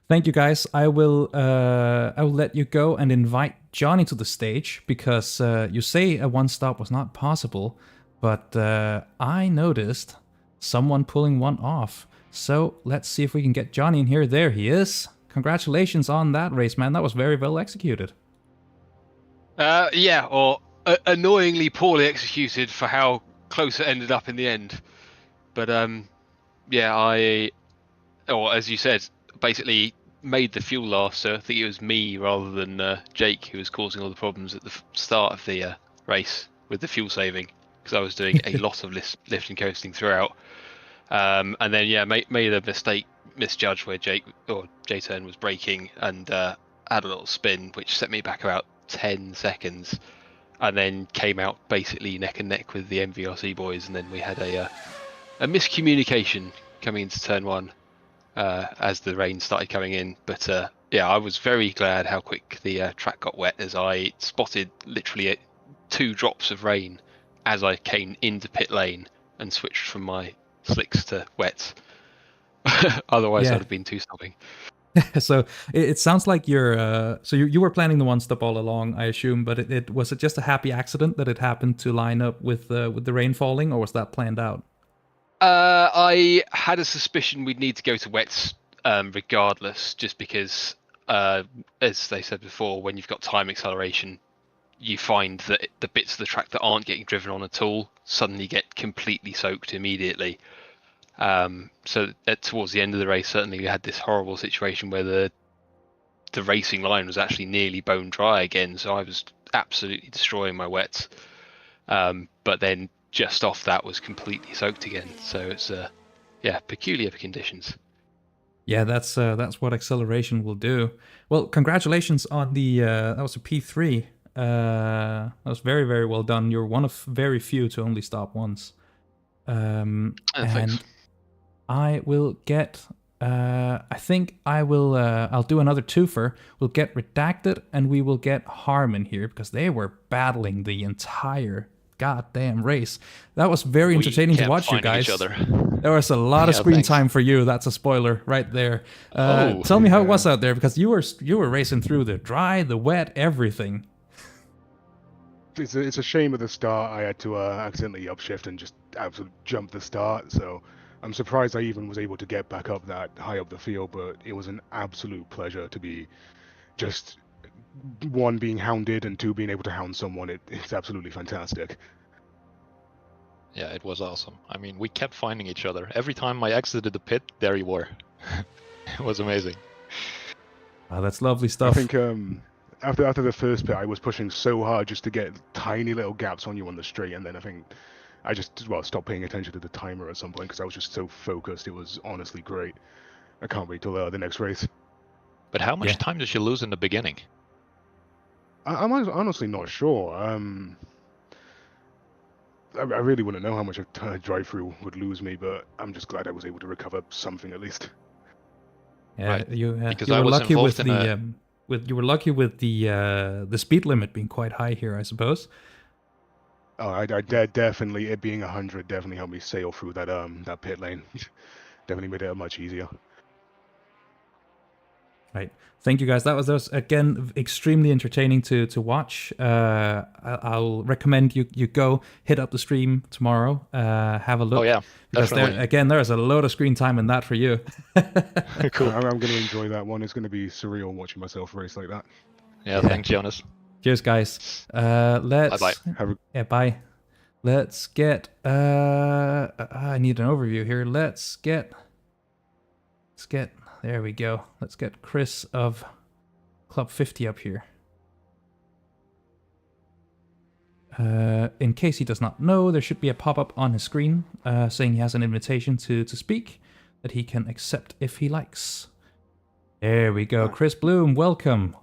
Thank you, guys. I will let you go and invite Johnny to the stage because you say a one stop was not possible, but I noticed someone pulling one off. So let's see if we can get Johnny in here. There he is. Congratulations on that race, man. That was very well executed. Yeah, or annoyingly poorly executed for how close it ended up in the end. But yeah, or as you said, basically made the fuel last, so I think it was me rather than Jake who was causing all the problems at the start of the race with the fuel saving, because I was doing a lot of lift and coasting throughout. And then yeah, made a misjudge where J-Turn was braking and had a little spin, which set me back about 10 seconds, and then came out basically neck and neck with the MVRC boys, and then we had a miscommunication coming into turn one as the rain started coming in. But yeah, I was very glad how quick the track got wet, as I spotted literally 2 drops of rain as I came into pit lane and switched from my slicks to wets. Otherwise, Yeah. I'd have been 2-stopping. So it sounds like you're so you were planning the one stop all along, I assume, but it was it just a happy accident that it happened to line up with the rain falling, or was that planned out? I had a suspicion we'd need to go to wets regardless, just because, as they said before, when you've got time acceleration, you find that the bits of the track that aren't getting driven on at all suddenly get completely soaked immediately. So towards the end of the race, certainly we had this horrible situation where the racing line was actually nearly bone dry again, so I was absolutely destroying my wets. But then just off that was completely soaked again, so it's yeah, peculiar conditions. Yeah, that's what acceleration will do. Well, congratulations on the that was a P3. That was very, very well done. You're one of very few to only stop once. And Thanks. I will get I think I'll do another twofer. We'll get Redacted and we will get Harmon here because they were battling the entire goddamn race. That was very entertaining to watch, you guys. There was a lot of screen time for you. That's a spoiler right there. Tell me how it was out there, because you were racing through the dry, the wet, everything. It's a shame at the start I had to accidentally upshift and just absolutely jump the start, so I'm surprised I even was able to get back up that high up the field, but it was an absolute pleasure to be just, 1, being hounded, and 2, being able to hound someone. It's absolutely fantastic. Yeah, it was awesome. I mean, we kept finding each other. Every time I exited the pit, there you were. It was amazing. Oh, that's lovely stuff. I think after the first pit, I was pushing so hard just to get tiny little gaps on you on the straight, and then I think I just stopped paying attention to the timer at some point because I was just so focused. It was honestly great. I can't wait till the next race. But how much time did you lose in the beginning? I'm honestly not sure. I really wouldn't know how much a drive-through would lose me, but I'm just glad I was able to recover something at least. Yeah, Right. you Because were I was lucky with involved the you were lucky with the speed limit being quite high here, I suppose. Oh, I definitely, it being 100 definitely helped me sail through that pit lane. Definitely made it much easier. Right. Thank you, guys. That was again extremely entertaining to watch. I'll recommend you go hit up the stream tomorrow. Have a look. Oh yeah, because definitely. there's a load of screen time in that for you. Cool. I'm going to enjoy that one. It's going to be surreal watching myself race like that. Yeah, Yeah. thanks, Jonas. Cheers, guys. Let's Bye-bye. Have a yeah, bye. Let's get I need an overview here. Let's get there we go. Let's get Chris of Club 50 up here. In case he does not know, there should be a pop-up on his screen saying he has an invitation to speak that he can accept if he likes. There we go. Chris Bloom, welcome.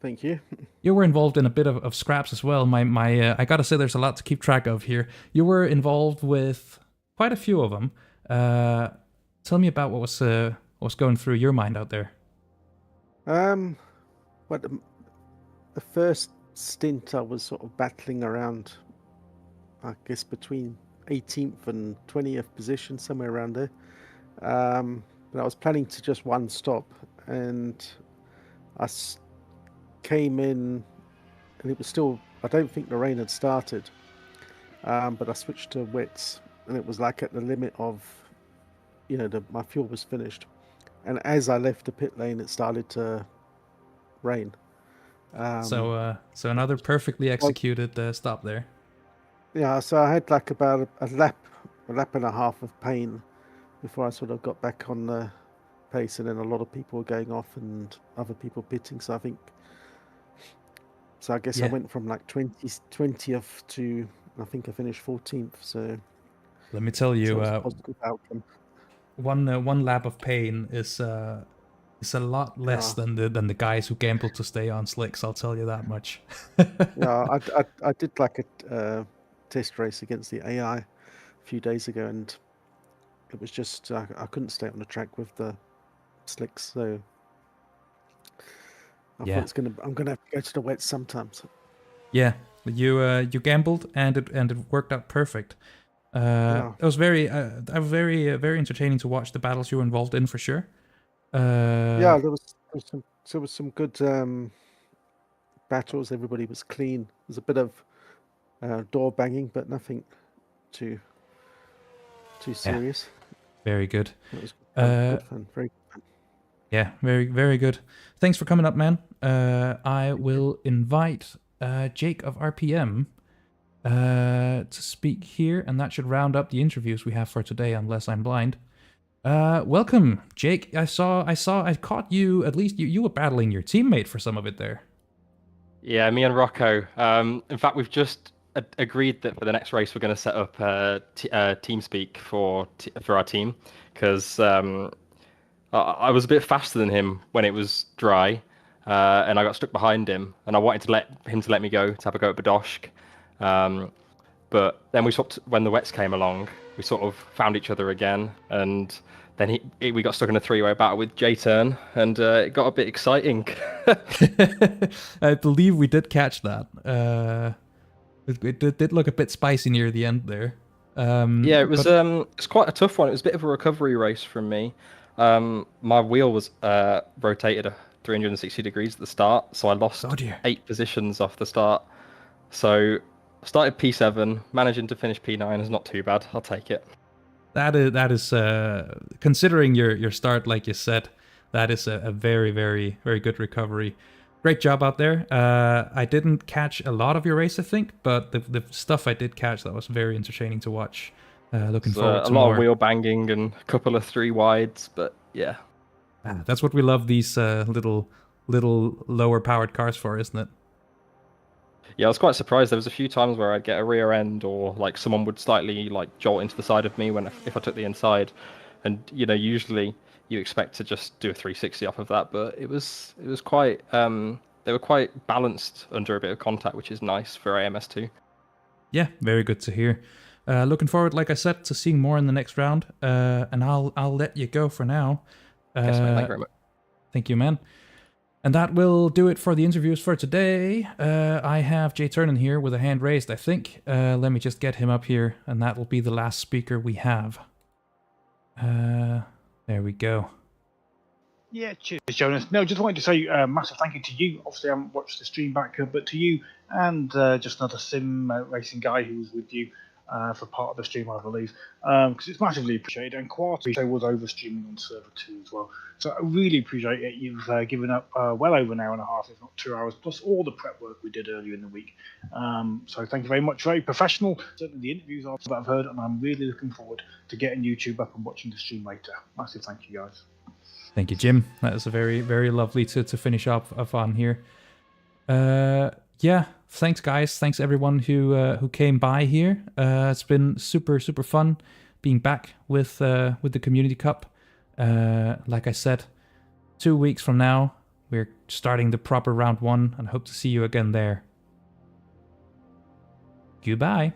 Thank you. You were involved in a bit of scraps as well. I gotta say, there's a lot to keep track of here. You were involved with quite a few of them. Tell me about what was going through your mind out there. What the first stint I was sort of battling around, I guess between 18th and 20th position, somewhere around there. But I was planning to just one stop, and I came in, and it was still, I don't think the rain had started, but I switched to wets, and it was like at the limit of, my fuel was finished. And as I left the pit lane, it started to rain. So another perfectly executed stop there. Yeah, so I had like about a lap and a half of pain before I sort of got back on the pace, and then a lot of people were going off and other people pitting. So I guess I went from like 20th to, I think I finished 14th. So let me tell you, positive outcome. One lap of pain is a lot less than the guys who gambled to stay on slicks. I'll tell you that much. Yeah, I did like a test race against the AI a few days ago, and it was just I couldn't stay on the track with the slicks, so I thought I'm gonna have to go to the wets sometimes. Yeah, you gambled and it worked out perfect. It was very entertaining to watch the battles you were involved in, for sure. Yeah, there was some good battles. Everybody was clean. There was a bit of door banging, but nothing too serious. Very good. It was good fun. Very good fun. Yeah, very, very good. Thanks for coming up, man. I will invite Jake of RPM to speak here, and that should round up the interviews we have for today, unless I'm blind. Welcome, Jake. I caught you, at least you were battling your teammate for some of it there. Yeah, me and Rocco. In fact, we've just agreed that for the next race we're going to set up TeamSpeak for our team, because I was a bit faster than him when it was dry, and I got stuck behind him, and I wanted to let him me go to have a go at Badoshk. But then we swapped when the wets came along. We sort of found each other again, and then we got stuck in a three-way battle with J-Turn, and it got a bit exciting. I believe we did catch that. It did look a bit spicy near the end there. Yeah, it was it's quite a tough one. It was a bit of a recovery race from me. My wheel was rotated 360 degrees at the start, so I lost 8 positions off the start. So I started P7, managing to finish P9 is not too bad. I'll take it. That is considering your start, like you said, that is a very, very, very good recovery. Great job out there. I didn't catch a lot of your race, I think, but the stuff I did catch, that was very entertaining to watch. Looking forward to a lot more. of wheel banging and a couple of 3 wides, but yeah. That's what we love these little lower powered cars for, isn't it? Yeah, I was quite surprised. There was a few times where I'd get a rear end, or like someone would slightly like jolt into the side of me if I took the inside, and usually you expect to just do a 360 off of that, but it was quite they were quite balanced under a bit of contact, which is nice for AMS2. Yeah, very good to hear. Looking forward, like I said, to seeing more in the next round, and I'll let you go for now. Yes, mate, thank you very much. Thank you, man. And that will do it for the interviews for today. I have Jay Turnan here with a hand raised, I think. Let me just get him up here, and that will be the last speaker we have. There we go. Yeah, cheers, Jonas. No, just wanted to say massive thank you to you. Obviously, I haven't watched the stream back, but to you and just another sim racing guy who was with you for part of the stream, I believe, because it's massively appreciated. And Quarto was over streaming on server 2 as well. So I really appreciate it. You've given up well over an hour and a half, if not 2 hours, plus all the prep work we did earlier in the week. So thank you very much. Very professional. Certainly the interviews that I've heard, and I'm really looking forward to getting YouTube up and watching the stream later. Massive thank you, guys. Thank you, Jim. That is a very, very lovely to finish up on here. Yeah, thanks, guys. Thanks everyone who came by here. It's been super, super fun being back with the Community Cup. Like I said, 2 weeks from now, we're starting the proper round 1, and hope to see you again there. Goodbye.